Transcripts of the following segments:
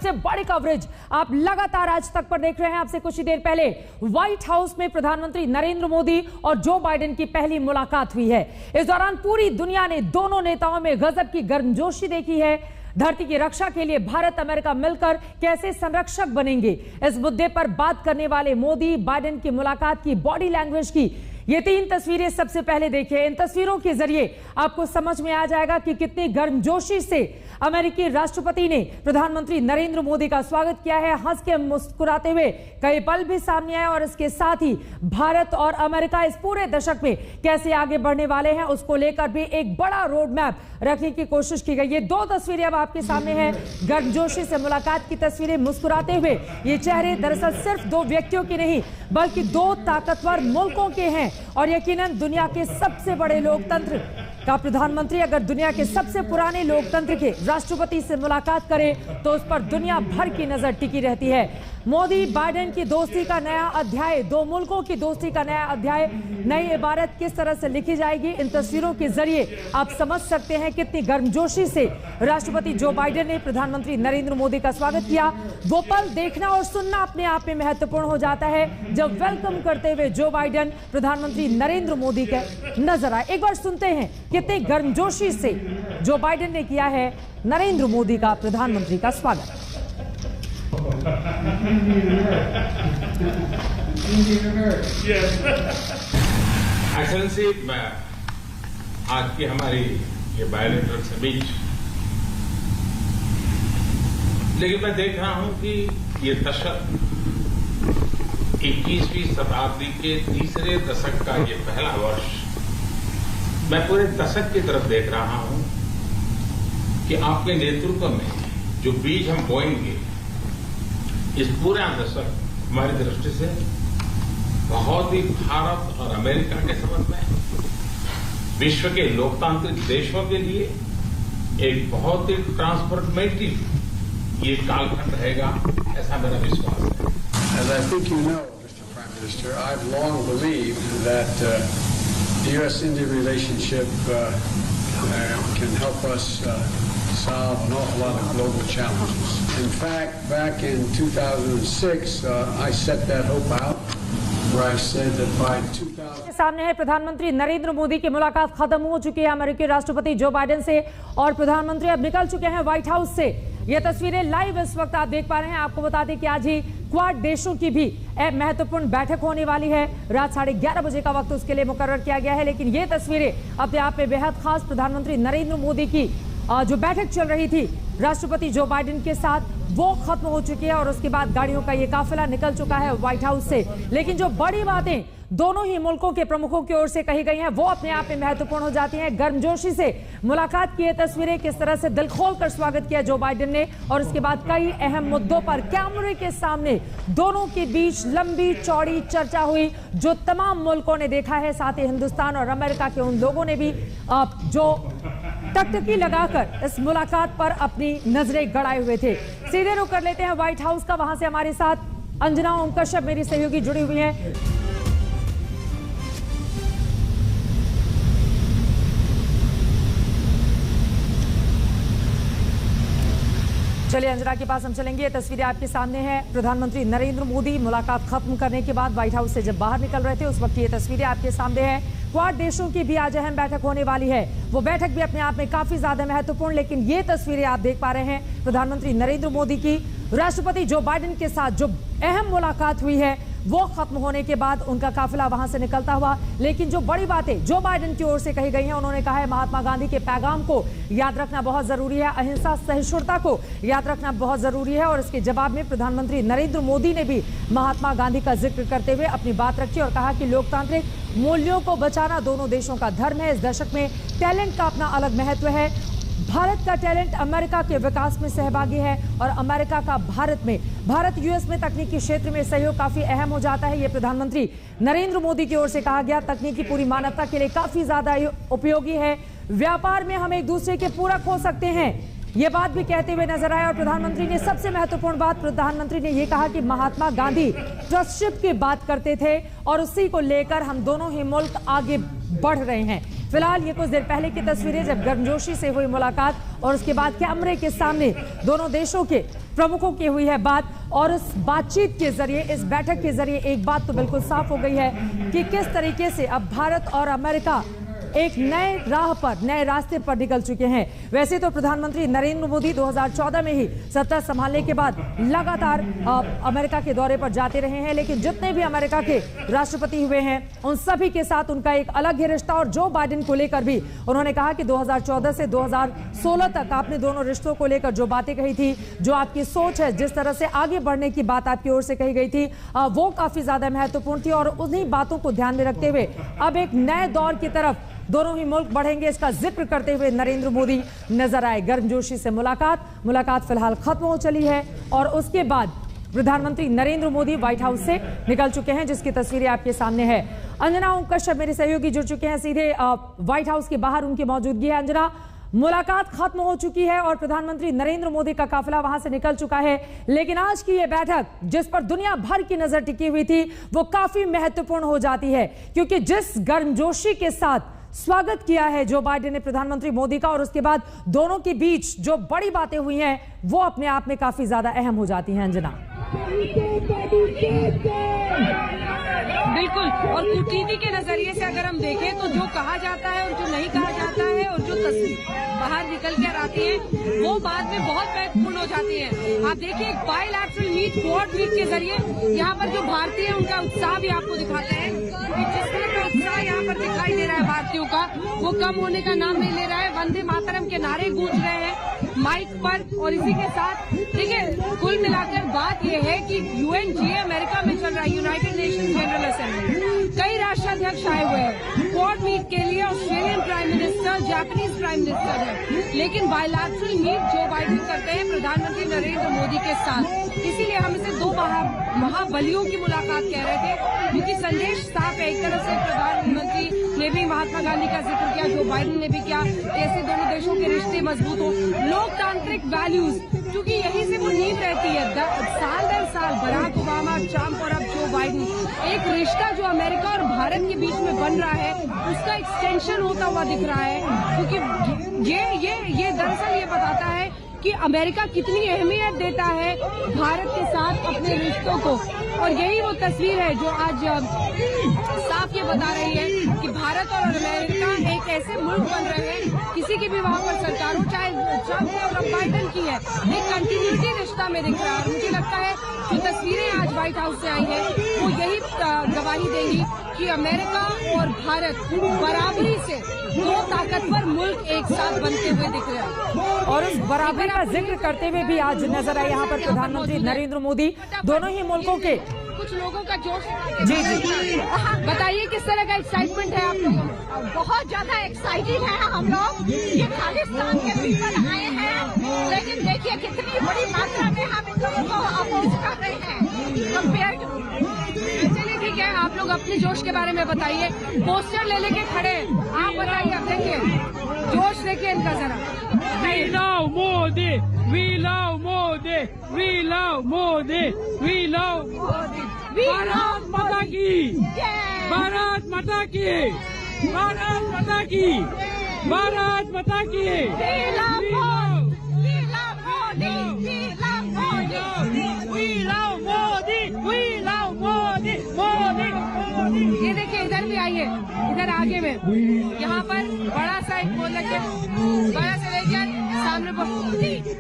सबसे बड़ी कवरेज आप लगातार आज तक पर देख रहे हैं। आपसे कुछ ही देर पहले व्हाइट हाउस में प्रधानमंत्री नरेंद्र मोदी और जो बाइडेन की पहली मुलाकात हुई है। इस दौरान पूरी दुनिया ने दोनों नेताओं में गजब की गर्मजोशी देखी है। धरती की रक्षा के लिए भारत अमेरिका मिलकर कैसे संरक्षक बनेंगे, इस मुद्दे पर बात करने वाले मोदी बाइडेन की मुलाकात की बॉडी लैंग्वेज की ये 3 तस्वीरें सबसे पहले देखिए। इन तस्वीरों के जरिए आपको समझ में आ जाएगा कि कितनी गर्मजोशी से अमेरिकी राष्ट्रपति ने प्रधानमंत्री नरेंद्र मोदी का स्वागत किया है। हंस के मुस्कुराते हुए कई पल भी सामने आए और इसके साथ ही भारत और अमेरिका इस पूरे दशक में कैसे आगे बढ़ने वाले हैं उसको लेकर भी एक बड़ा रोड मैप रखने की कोशिश की गई। ये 2 तस्वीरें अब आपके सामने हैं। गर्मजोशी से मुलाकात की तस्वीरें, मुस्कुराते हुए ये चेहरे दरअसल सिर्फ 2 व्यक्तियों के नहीं बल्कि 2 ताकतवर मुल्कों के हैं और यकीनन दुनिया के सबसे बड़े लोकतंत्र का प्रधानमंत्री अगर दुनिया के सबसे पुराने लोकतंत्र के राष्ट्रपति से मुलाकात करे तो उस पर दुनिया भर की नजर टिकी रहती है। मोदी बाइडेन की दोस्ती का नया अध्याय, 2 मुल्कों की दोस्ती का नया अध्याय, नई इबारत किस तरह से लिखी जाएगी, इन तस्वीरों के जरिए आप समझ सकते हैं कितनी गर्मजोशी से राष्ट्रपति जो बाइडेन ने प्रधानमंत्री नरेंद्र मोदी का स्वागत किया। वो पल देखना और सुनना अपने आप में महत्वपूर्ण हो जाता है जब वेलकम करते हुए जो बाइडेन प्रधानमंत्री नरेंद्र मोदी के नजर आए। एक बार सुनते हैं कितनी गर्मजोशी से जो बाइडेन ने किया है नरेंद्र मोदी का प्रधानमंत्री का स्वागत। एक्सेलेंसी, मैं आज की हमारी ये बायलैटरल समिट, लेकिन मैं देख रहा हूं कि ये दशक 21वीं शताब्दी के तीसरे दशक का ये पहला वर्ष, मैं पूरे दशक की तरफ देख रहा हूं कि आपके नेतृत्व में जो बीज हम बोएंगे इस पूरा दशक हमारी दृष्टि से बहुत ही भारत और अमेरिका के संबंध में, विश्व के लोकतांत्रिक देशों के लिए एक बहुत ही ट्रांसफॉर्मेटिव ये कालखंड रहेगा, ऐसा मेरा विश्वास है। As I think you know, Mr. Prime Minister, I've long believed that the U.S.-India relationship can help us solve an awful lot of global challenges. In fact, back in 2006, I set that hope out, where I said that by 2000. सामने है प्रधानमंत्री नरेंद्र मोदी की मुलाकात खत्म हो चुकी है अमेरिकी राष्ट्रपति जो बाइडेन से और प्रधानमंत्री अब निकल चुके हैं व्हाइट हाउस से। ये तस्वीरें लाइव इस वक्त आप देख पा रहे हैं। आपको बता दें कि आज ही क्वाड देशों की भी महत्वपूर्ण बैठक होने वाली है। रात 11:30 बजे का वक्त उसके लिए मुकर्रर किया गया है, लेकिन ये तस्वीरें अपने आप में बेहद खास, प्रधानमंत्री नरेंद्र मोदी की जो बैठक चल रही थी राष्ट्रपति जो बाइडेन के साथ, वो खत्म हो चुकी है और उसके बाद गाड़ियों का ये काफिला निकल चुका है व्हाइट हाउस से। लेकिन जो बड़ी बातें दोनों ही मुल्कों के प्रमुखों की ओर से कही गई हैं वो अपने आप में महत्वपूर्ण हो जाती हैं। गर्मजोशी से मुलाकात की ये तस्वीरें, किस तरह से दिल खोल कर स्वागत किया जो बाइडेन ने और उसके बाद कई अहम मुद्दों पर कैमरे के सामने दोनों के बीच लंबी चौड़ी चर्चा हुई जो तमाम मुल्कों ने देखा है। साथ ही हिंदुस्तान और अमेरिका के उन लोगों ने भी जो टकटकी लगाकर इस मुलाकात पर अपनी नजरें गड़ाए हुए थे। सीधे रुख कर लेते हैं व्हाइट हाउस का। वहां से हमारे साथ अंजना ओम कश्यप मेरी सहयोगी जुड़ी हुई हैं। चलिए अंजना के पास हम चलेंगे। ये तस्वीरें आपके सामने हैं। प्रधानमंत्री नरेंद्र मोदी मुलाकात खत्म करने के बाद व्हाइट हाउस से जब बाहर निकल रहे थे उस वक्त ये तस्वीरें आपके सामने हैं। क्वाड देशों की भी आज अहम बैठक होने वाली है। वो बैठक भी अपने आप में काफी ज्यादा महत्वपूर्ण, लेकिन ये तस्वीरें आप देख पा रहे हैं प्रधानमंत्री नरेंद्र मोदी की राष्ट्रपति जो बाइडेन के साथ जो अहम मुलाकात हुई है वो खत्म होने के बाद उनका काफिला वहां से निकलता हुआ। लेकिन जो बड़ी बातें जो बाइडेन की ओर से कही गई हैं, उन्होंने कहा है महात्मा गांधी के पैगाम को याद रखना बहुत जरूरी है, अहिंसा सहिष्णुता को याद रखना बहुत जरूरी है। और इसके जवाब में प्रधानमंत्री नरेंद्र मोदी ने भी महात्मा गांधी का जिक्र करते हुए अपनी बात रखी और कहा कि लोकतांत्रिक मूल्यों को बचाना दोनों देशों का धर्म है। इस दशक में टैलेंट का अपना अलग महत्व है। भारत का टैलेंट अमेरिका के विकास में सहभागी है और अमेरिका का भारत यूएस में तकनीकी क्षेत्र में सहयोग काफी अहम हो जाता है। ये प्रधानमंत्री नरेंद्र मोदी की ओर से कहा गया। तकनीकी पूरी मानवता के लिए काफी ज्यादा उपयोगी है। व्यापार में हम एक दूसरे के पूरक हो सकते हैं, ये बात भी कहते हुए नजर आए। और प्रधानमंत्री ने सबसे महत्वपूर्ण बात, प्रधानमंत्री ने यह कहा कि महात्मा गांधी ट्रस्टशिप की बात करते थे और उसी को लेकर हम दोनों ही मुल्क आगे बढ़ रहे हैं। फिलहाल ये कुछ देर पहले की तस्वीरें, जब गर्मजोशी से हुई मुलाकात और उसके बाद कैमरे के सामने दोनों देशों के प्रमुखों की हुई है बात। और इस बातचीत के जरिए, इस बैठक के जरिए एक बात तो बिल्कुल साफ हो गई है कि किस तरीके से अब भारत और अमेरिका एक नए राह पर, नए रास्ते पर निकल चुके हैं। वैसे तो प्रधानमंत्री नरेंद्र मोदी 2014 में ही सत्ता संभालने के बाद लगातार अमेरिका के दौरे पर जाते रहे हैं, लेकिन जितने भी अमेरिका के राष्ट्रपति हुए हैं उन सभी के साथ उनका एक अलग ही रिश्ता। और जो बाइडेन को लेकर भी उन्होंने कहा कि 2014 से 2016 तक आपने दोनों रिश्तों को लेकर जो बातें कही थी, जो आपकी सोच है, जिस तरह से आगे बढ़ने की बात आपकी ओर से कही गई थी, वो काफी ज्यादा महत्वपूर्ण थी। और उन्हीं बातों को ध्यान में रखते हुए अब एक नए दौर की तरफ दोनों ही मुल्क बढ़ेंगे, इसका जिक्र करते हुए नरेंद्र मोदी नजर आए। गर्मजोशी से मुलाकात फिलहाल खत्म हो चली है और उसके बाद प्रधानमंत्री नरेंद्र मोदी व्हाइट हाउस से निकल चुके हैं, जिसकी तस्वीरें आपके सामने है। अंजना ओम कश्यप मेरे सहयोगी जुड़ चुके हैं सीधे व्हाइट हाउस के बाहर, उनकी मौजूदगी है। अंजना, मुलाकात खत्म हो चुकी है और प्रधानमंत्री नरेंद्र मोदी का काफिला वहां से निकल चुका है, लेकिन आज की यह बैठक जिस पर दुनिया भर की नजर टिकी हुई थी वो काफी महत्वपूर्ण हो जाती है, क्योंकि जिस गर्मजोशी के साथ स्वागत किया है जो बाइडेन ने प्रधानमंत्री मोदी का और उसके बाद दोनों के बीच जो बड़ी बातें हुई हैं वो अपने आप में काफी ज्यादा अहम हो जाती हैं। अंजना, बिल्कुल, और कूटनीति के नजरिए से अगर हम देखें तो जो कहा जाता है और जो नहीं कहा जाता है और जो तस्वीर बाहर निकल कर आती है वो बाद में बहुत महत्वपूर्ण हो जाती है। आप देखिए, एक बायलैटरल मीट, क्वाड मीट के जरिए यहाँ पर जो भारतीय है उनका उत्साह भी आपको दिखाते हैं कि जिस तरह का उत्साह यहाँ पर दिखाई दे रहा है भारतीयों का, वो कम होने का नाम नहीं ले रहा है। वंदे मातरम के नारे गूंज रहे हैं माइक पर, और इसी के साथ देखिए, कुल मिलाकर बात यह है कि UNGA अमेरिका में चल रहा है, यूनाइटेड नेशन जनरल असेंबली, कई राष्ट्राध्यक्ष आए हुए हैं क्वाड मीट के लिए। Australian prime minister, Japanese prime minister है, लेकिन बायलैटरल मीट जो बाइडेन करते हैं प्रधानमंत्री नरेंद्र मोदी के साथ, इसीलिए हम इसे दो महाबलियों की मुलाकात कह रहे थे, क्योंकि संदेश साफ है। एक तरफ से प्रधानमंत्री ने भी महात्मा गांधी का जिक्र किया, जो बाइडेन ने भी किया, कैसे दोनों देशों के रिश्ते मजबूत हो, लोकतांत्रिक वैल्यूज, क्योंकि यहीं से वो नींव रहती है। साल दर साल बराक ओबामा, ट्रंप और अब जो बाइडेन, एक रिश्ता जो अमेरिका और भारत के बीच में बन रहा है उसका एक्सटेंशन होता हुआ दिख रहा है, क्योंकि ये दरअसल ये बताता है कि अमेरिका कितनी अहमियत देता है भारत के साथ अपने रिश्तों को। और यही वो तस्वीर है जो आज साफ ये बता रही है कि भारत और अमेरिका एक ऐसे मुल्क बन रहे हैं, किसी की भी वहां पर सरकार हो, चाहे ट्रंप और बाइडेन की है, एक कंटिन्यूटी रिश्ता में दिख रहा है। और मुझे लगता है जो तस्वीरें आज व्हाइट हाउस से आई है वो यही गवाही देंगी कि अमेरिका और भारत बराबरी से दो ताकतवर मुल्क एक साथ बनते हुए दिख रहे हैं। और उस बराबरी का जिक्र करते हुए भी आज नजर आए यहाँ पर प्रधानमंत्री नरेंद्र मोदी, दोनों ही मुल्कों के कुछ लोगों का जोश। जी, बताइए किस तरह का एक्साइटमेंट है आप लोगों में? बहुत ज्यादा एक्साइटेड है हम लोग, ये खालिस्तान के पीपल आए हैं, लेकिन देखिए कितनी बड़ी मात्रा में हम इन लोगों को अपोज कर रहे हैं कंपेयर टू। चलिए ठीक है, आप लोग अपने जोश के बारे में बताइए। पोस्टर ले लेके खड़े हैं, आप बताइए, अब देखिए जोश देखिए इनका जरा। We love Modi, we love Modi, we love Modi, we love Modi. Bharat माता की, भारत माता की, भारत माता की, भारत माता की। We love Modi, we love Modi, we love Modi, we love Modi, we love Modi, Modi, Modi. ये देखिए, इधर भी आइए, इधर आगे में यहाँ पर बड़ा सा एक बोल लगे, बड़ा सा लेकर सामने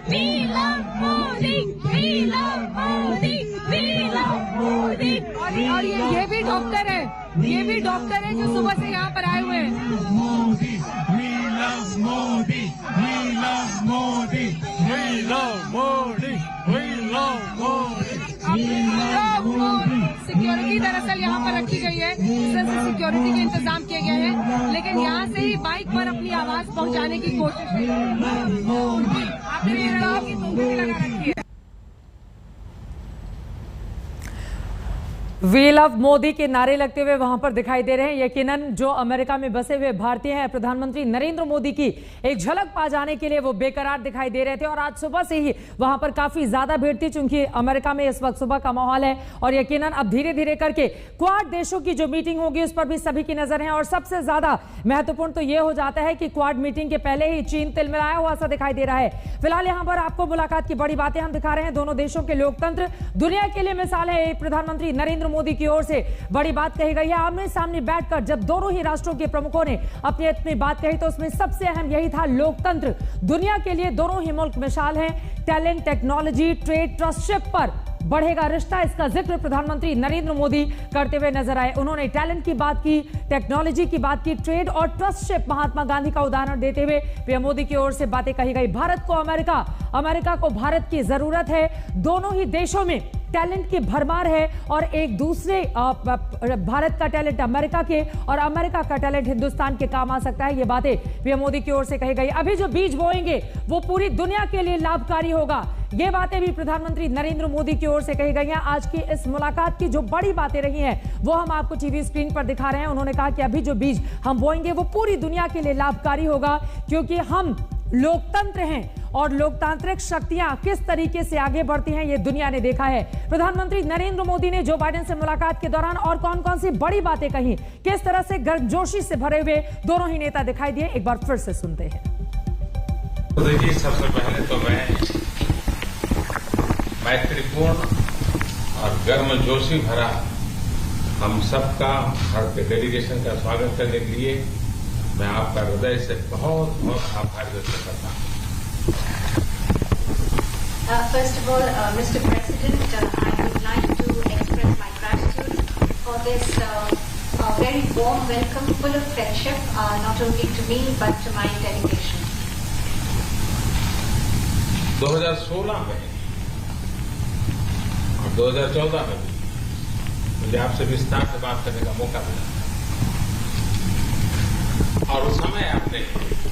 We love Modi, we love Modi, we love Modi. और ये भी डॉक्टर है, ये भी डॉक्टर है जो सुबह से यहाँ पर आए हुए हैं। Modi, we love Modi, we love Modi, we love Modi, we love Modi. Security दरअसल यहाँ पर रखी गई है, इस तरह से सिक्योरिटी के इंतजाम किए गए हैं, लेकिन यहाँ से ही बाइक पर अपनी आवाज पहुँचाने की कोशिश है। आपने भी लगा रखी है। वी लव मोदी के नारे लगते हुए वहां पर दिखाई दे रहे हैं। यकीनन जो अमेरिका में बसे हुए भारतीय हैं, प्रधानमंत्री नरेंद्र मोदी की एक झलक पा जाने के लिए वो बेकरार दिखाई दे रहे थे और आज सुबह से ही वहां पर काफी ज्यादा भीड़ थी, चूंकि अमेरिका में इस वक्त सुबह का माहौल है और यकीनन अब धीरे धीरे करके क्वाड देशों की जो मीटिंग होगी उस पर भी सभी की नजर है। और सबसे ज्यादा महत्वपूर्ण तो यह हो जाता है कि क्वाड मीटिंग के पहले ही चीन तिलमिलाया हुआ सा दिखाई दे रहा है। फिलहाल यहां पर आपको मुलाकात की बड़ी बातें हम दिखा रहे हैं। दोनों देशों के लोकतंत्र दुनिया के लिए मिसाल है। प्रधानमंत्री नरेंद्र मोदी की ओर से बड़ी बात कही गई है। आमने सामने बैठकर जब दोनों ही राष्ट्रों के प्रमुखों ने अपनी अपनी बात कही तो उसमें सबसे अहम यही था, लोकतंत्र दुनिया के लिए दोनों ही मुल्क मिसाल हैं। टैलेंट, टेक्नोलॉजी, ट्रेड, ट्रस्टशिप पर बढ़ेगा रिश्ता, इसका जिक्र प्रधानमंत्री नरेंद्र मोदी करते हुए नजर आए। उन्होंने टैलेंट की बात की, टेक्नोलॉजी की बात की, ट्रेड और ट्रस्टशिप महात्मा गांधी का उदाहरण देते हुए पीएम मोदी की ओर से बातें कही गई। भारत को अमेरिका, अमेरिका को भारत की जरूरत है। दोनों ही देशों में टैलेंट की भरमार है और एक दूसरे भारत का टैलेंट अमेरिका के और अमेरिका का टैलेंट हिंदुस्तान के काम आ सकता है। ये बातें पीएम मोदी की ओर से कही गई। अभी जो बीज बोएंगे वो पूरी दुनिया के लिए लाभकारी होगा, ये बातें भी प्रधानमंत्री नरेंद्र मोदी की ओर से कही गई हैं। आज की इस मुलाकात की जो बड़ी बातें रही हैं वो हम आपको टीवी स्क्रीन पर दिखा रहे हैं। उन्होंने कहा कि अभी जो बीज हम बोएंगे वो पूरी दुनिया के लिए लाभकारी होगा, क्योंकि हम लोकतंत्र हैं और लोकतांत्रिक शक्तियां किस तरीके से आगे बढ़ती हैं ये दुनिया ने देखा है। प्रधानमंत्री नरेंद्र मोदी ने जो बाइडेन से मुलाकात के दौरान और कौन कौन सी बड़ी बातें कही, किस तरह से गर्मजोशी से भरे हुए दोनों ही नेता दिखाई दिए, एक बार फिर से सुनते हैं। देखिए, सबसे पहले तो मैं मैत्रीपूर्ण और गर्मजोशी भरा हम सबका भारतीय डेलीगेशन का स्वागत करने के लिए मैं आपका हृदय से बहुत बहुत आभार व्यक्त करता हूँ। First of all, Mr. President, I would like to express my gratitude for this very warm welcome, full of friendship, not only to me but to my delegation. 2016 में और 2014 में भी मुझे आपसे विस्तार से बात करने का मौका मिला और उस समय आपने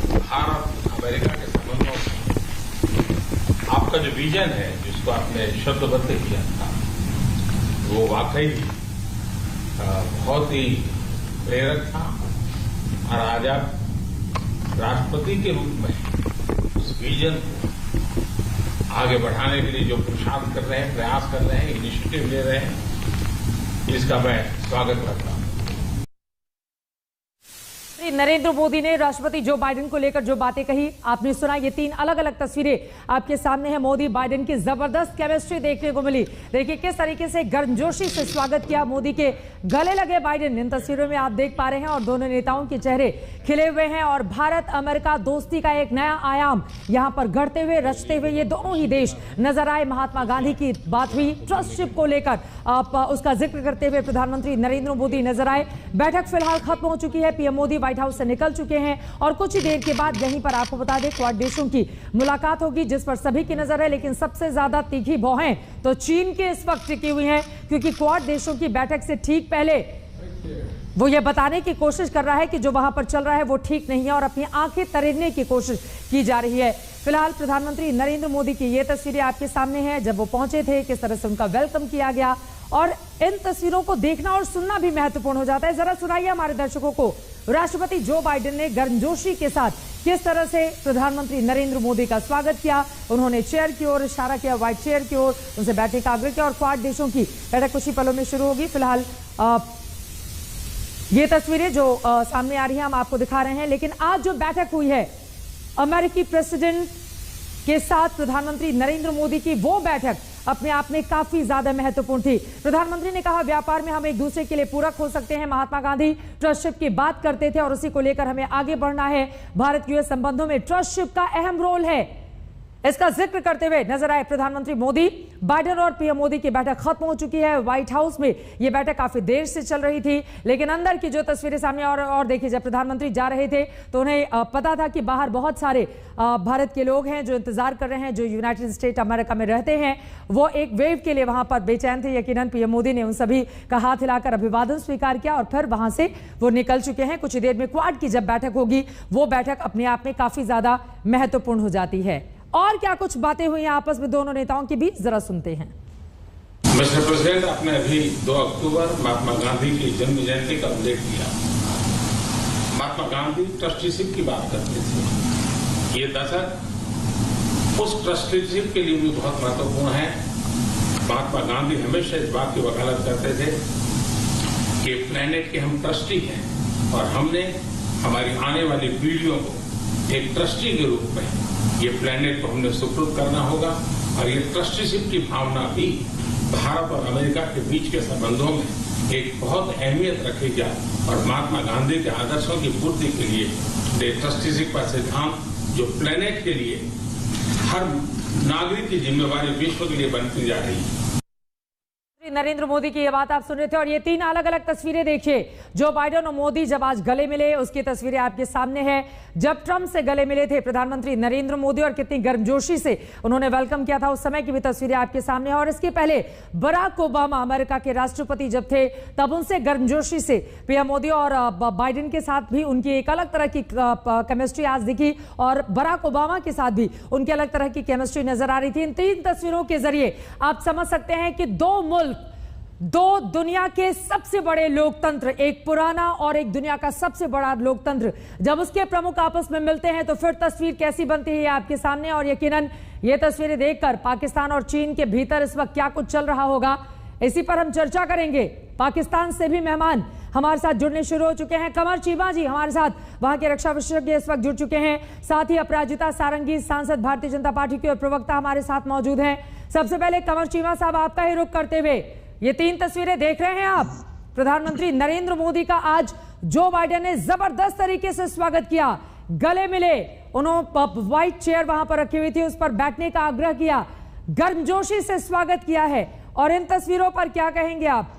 भारत अमेरिका के संबंधों में आपका जो विजन है, जिसको आपने शब्दबद्ध किया था, वो वाकई बहुत ही प्रेरक था। और आज आप राष्ट्रपति के रूप में उस विजन को आगे बढ़ाने के लिए जो पुरुषार्थ कर रहे हैं, प्रयास कर रहे हैं, इनिशिएटिव ले रहे हैं, इसका मैं स्वागत करता हूं। नरेंद्र मोदी ने राष्ट्रपति जो बाइडेन को लेकर जो बातें कही आपने सुना। ये तीन अलग अलग तस्वीरें आपके सामने हैं। मोदी बाइडेन की जबरदस्त केमिस्ट्री देखने को मिली। देखिए किस तरीके से गर्मजोशी से स्वागत किया मोदी के, गले लगे बाइडेन। इन तस्वीरों में आप देख पा रहे हैं और दोनों नेताओं के चेहरे खिले हुए हैं और भारत अमेरिका दोस्ती का एक नया आयाम यहां पर गढ़ते हुए, रचते हुए ये दोनों ही देश नजर आए। महात्मा गांधी की बात हुई, ट्रस्टशिप को लेकर आप उसका जिक्र करते हुए प्रधानमंत्री नरेंद्र मोदी नजर आए। बैठक फिलहाल खत्म हो चुकी है, पीएम मोदी व्हाइट हाउस से निकल चुके हैं और कुछ ही देर के बाद यहीं पर आपको बता दें क्वाड देशों की मुलाकात होगी, जिस पर सभी की नजर है। लेकिन सबसे ज्यादा तीखी भौहें तो चीन के इस वक्त टिकी हुई हैं, क्योंकि क्वाड देशों की बैठक से ठीक पहले वो ये बताने की कोशिश कर रहा है कि जो वहां पर चल रहा है वो ठीक नहीं है और अपनी आंखें तरेने की कोशिश की जा रही है। फिलहाल प्रधानमंत्री नरेंद्र मोदी की ये तस्वीरें आपके सामने हैं, जब वो पहुंचे थे, किस तरह से उनका वेलकम किया गया और इन तस्वीरों को देखना और सुनना भी महत्वपूर्ण हो जाता है। जरा सुनाइए हमारे दर्शकों को राष्ट्रपति जो बाइडेन ने गर्मजोशी के साथ किस तरह से प्रधानमंत्री नरेंद्र मोदी का स्वागत किया। उन्होंने चेयर की ओर इशारा किया, व्हाइट चेयर की ओर, उनसे बैठने का आग्रह किया और क्वाड देशों की बैठक कुछ ही पलों में शुरू होगी। फिलहाल ये तस्वीरें जो सामने आ रही हैं हम आपको दिखा रहे हैं। लेकिन आज जो बैठक हुई है अमेरिकी प्रेसिडेंट के साथ प्रधानमंत्री नरेंद्र मोदी की, वो बैठक अपने आप में काफी ज्यादा महत्वपूर्ण थी। प्रधानमंत्री ने कहा व्यापार में हम एक दूसरे के लिए पूरक हो सकते हैं। महात्मा गांधी ट्रस्टशिप की बात करते थे और उसी को लेकर हमें आगे बढ़ना है। भारत यूएस संबंधों में ट्रस्टशिप का अहम रोल है, इसका जिक्र करते हुए नजर आए प्रधानमंत्री मोदी। बाइडेन और पीएम मोदी की बैठक खत्म हो चुकी है। व्हाइट हाउस में यह बैठक काफी देर से चल रही थी, लेकिन अंदर की जो तस्वीरें सामने और देखिए, जब प्रधानमंत्री जा रहे थे तो उन्हें पता था कि बाहर बहुत सारे भारत के लोग हैं जो इंतजार कर रहे हैं, जो यूनाइटेड स्टेट अमेरिका में रहते हैं। वो एक वेव के लिए वहां पर बेचैन थे। यकीनन पीएम मोदी ने उन सभी का हाथ हिलाकर अभिवादन स्वीकार किया और फिर वहां से वो निकल चुके हैं। कुछ ही देर में क्वाड की जब बैठक होगी, वो बैठक अपने आप में काफी ज्यादा महत्वपूर्ण हो जाती है। और क्या कुछ बातें हुई हैं आपस में दोनों नेताओं की भी, जरा सुनते हैं। मिस्टर प्रेसिडेंट, आपने अभी 2 अक्टूबर महात्मा गांधी की जन्म जयंती का उल्लेख किया। महात्मा गांधी ट्रस्टीशिप की बात करते थे। ये दशक उस ट्रस्टीशिप के लिए भी बहुत महत्वपूर्ण है। महात्मा गांधी हमेशा इस बात की वकालत करते थे कि प्लेनेट के हम ट्रस्टी हैं और हमने हमारी आने वाली पीढ़ियों को एक ट्रस्टी के रूप में ये प्लेनेट को हमने सुपुर्द करना होगा। और ये ट्रस्टीशिप की भावना भी भारत और अमेरिका के बीच के संबंधों में एक बहुत अहमियत रखेगा। और महात्मा गांधी के आदर्शों की पूर्ति के लिए ट्रस्टीशिप का सिद्धांत जो प्लेनेट के लिए हर नागरिक की जिम्मेवारी विश्व के लिए बनती जा रही है। नरेंद्र मोदी की ये बात आप सुन रहे थे और ये 3 अलग अलग तस्वीरें देखिए। जो बाइडेन और मोदी जब आज गले मिले उसकी तस्वीरें आपके सामने है। जब ट्रंप से गले मिले थे प्रधानमंत्री नरेंद्र मोदी और कितनी गर्मजोशी से उन्होंने वेलकम किया था, उस समय की भी तस्वीरें आपके सामने है। और इसके पहले बराक ओबामा अमेरिका के राष्ट्रपति जब थे तब उनसे गर्मजोशी से पीएम मोदी और बाइडेन के साथ भी उनकी एक अलग तरह की केमिस्ट्री आज दिखी और बराक ओबामा के साथ भी उनकी अलग तरह की केमिस्ट्री नजर आ रही थी। इन 3 तस्वीरों के जरिए आप समझ सकते हैं कि 2 मुल्क, 2 दुनिया के सबसे बड़े लोकतंत्र, एक पुराना और एक दुनिया का सबसे बड़ा लोकतंत्र, जब उसके प्रमुख आपस में मिलते हैं तो फिर तस्वीर कैसी बनती है आपके सामने। और यकीनन ये तस्वीरें देखकर पाकिस्तान और चीन के भीतर इस वक्त क्या कुछ चल रहा होगा, इसी पर हम चर्चा करेंगे। पाकिस्तान से भी मेहमान हमारे साथ जुड़ने शुरू हो चुके हैं। कमर चीमा जी हमारे साथ, वहां के रक्षा विशेषज्ञ इस वक्त जुड़ चुके हैं। साथ ही अपराजिता सारंगी, सांसद भारतीय जनता पार्टी के और प्रवक्ता हमारे साथ मौजूद हैं। सबसे पहले कमर चीमा साहब, आपका ही रुख करते हुए, ये 3 तस्वीरें देख रहे हैं आप, प्रधानमंत्री नरेंद्र मोदी का आज जो बाइडेन ने जबरदस्त तरीके से स्वागत किया, गले मिले, उन्होंने व्हाइट चेयर वहां पर रखी हुई थी, उस पर बैठने का आग्रह किया, गर्मजोशी से स्वागत किया है। और इन तस्वीरों पर क्या कहेंगे आप?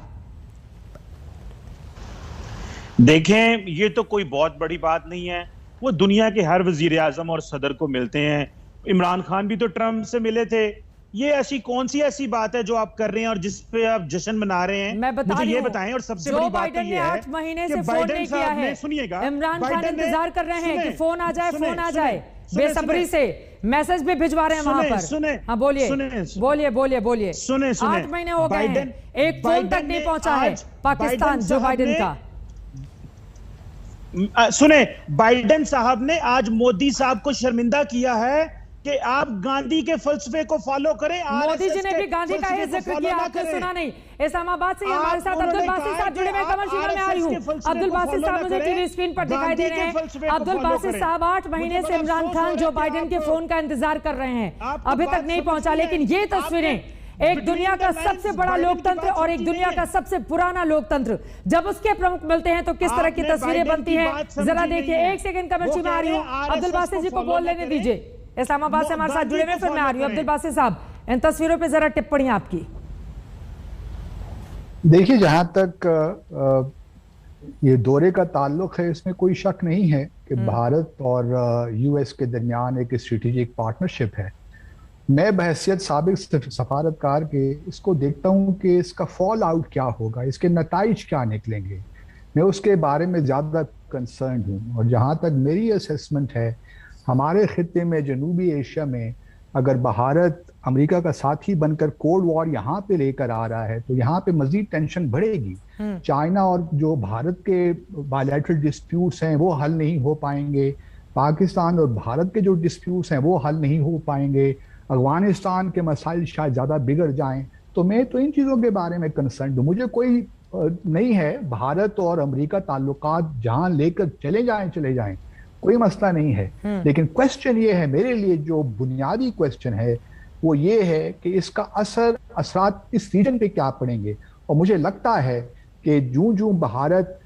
देखें, ये तो कोई बहुत बड़ी बात नहीं है। वो दुनिया के हर वजीर आजम और सदर को मिलते हैं। इमरान खान भी तो ट्रंप से मिले थे। ये ऐसी कौन सी ऐसी बात है जो आप कर रहे हैं और जिस पे आप जश्न मना रहे हैं? मैं बता मुझे ये हूं, बताएं। और सबसे बड़ी बात ये है 8 महीने से फोन नहीं किया है। सुनिएगा, इमरान खान इंतजार कर रहे हैं कि फोन आ जाए, फोन आ जाए, बेसब्री से मैसेज भी भिजवा रहे हैं वहां पर। हाँ बोलिए, बोलिए बोलिए बोलिए। सुने 8 महीने हो गए हैं, एक फोन तक नहीं पहुंचा है पाकिस्तान जो बाइडेन का। सुने, बाइडेन साहब ने आज मोदी साहब को शर्मिंदा किया है कि आप गांधी के फलसफे को फॉलो करें। मोदी जी ने भी गांधी का ही जिक्र किया, आपने सुना नहीं? इस्लामाबाद से हमारे साथ अब्दुल बासित साहब जुड़े हुए, कमर शिमर में आ रही हूँ। अब्दुल बासित साहब मुझे टीवी स्क्रीन पर दिखाई दे रहे हैं। अब्दुल बासित साहब, 8 महीने से इमरान खान जो बाइडेन के फोन का इंतजार कर रहे हैं, अभी तक नहीं पहुंचा। लेकिन ये तस्वीरें, एक दुनिया का सबसे बड़ा लोकतंत्र और एक दुनिया का सबसे पुराना लोकतंत्र, जब उसके प्रमुख मिलते हैं तो किस तरह की तस्वीरें बनती हैं, जरा देखिए। 1 सेकंड कमर शिमर आ रही हूँ, अब्दुल बासित जी को बोल लेने दीजिए। इस्लामाबाद से हमारे साथ जुड़े हुए, फिर मैं आ रही हूँ। अब्दुल बासित साहब, इन तस्वीरों पे जरा टिप्पणी आपकी। देखिए, जहां तक ये दौरे का ताल्लुक है, इसमें कोई शक नहीं है कि भारत और यूएस के दरमियान एक स्ट्रेटेजिक पार्टनरशिप है। मैं बहैसियत साबिक सफारतकार के इसको देखता हूँ कि इसका फॉल आउट क्या होगा, इसके नताइज क्या निकलेंगे, मैं उसके बारे में ज़्यादा कंसर्न हूँ। और जहाँ तक मेरी असेसमेंट है, हमारे खित्ते में, जनूबी एशिया में, अगर भारत अमेरिका का साथी बनकर कोल्ड वॉर यहाँ पे लेकर आ रहा है तो यहाँ पे मजीद टेंशन बढ़ेगी। चाइना और जो भारत के बायलैटरल डिस्प्यूट्स हैं वो हल नहीं हो पाएंगे, पाकिस्तान और भारत के जो डिस्प्यूट्स हैं वो हल नहीं हो पाएंगे, अफगानिस्तान के मसाइल शायद ज़्यादा बिगड़ जाएं। तो मैं तो इन चीज़ों के बारे में कंसर्न हूँ। मुझे कोई नहीं है, भारत और अमेरिका ताल्लुकात जहाँ लेकर चले जाएं, कोई मसला नहीं है। लेकिन क्वेश्चन ये है, मेरे लिए जो बुनियादी क्वेश्चन है वो ये है कि इसका असरात इस रीजन पे क्या पड़ेंगे। और मुझे लगता है कि जूं भारत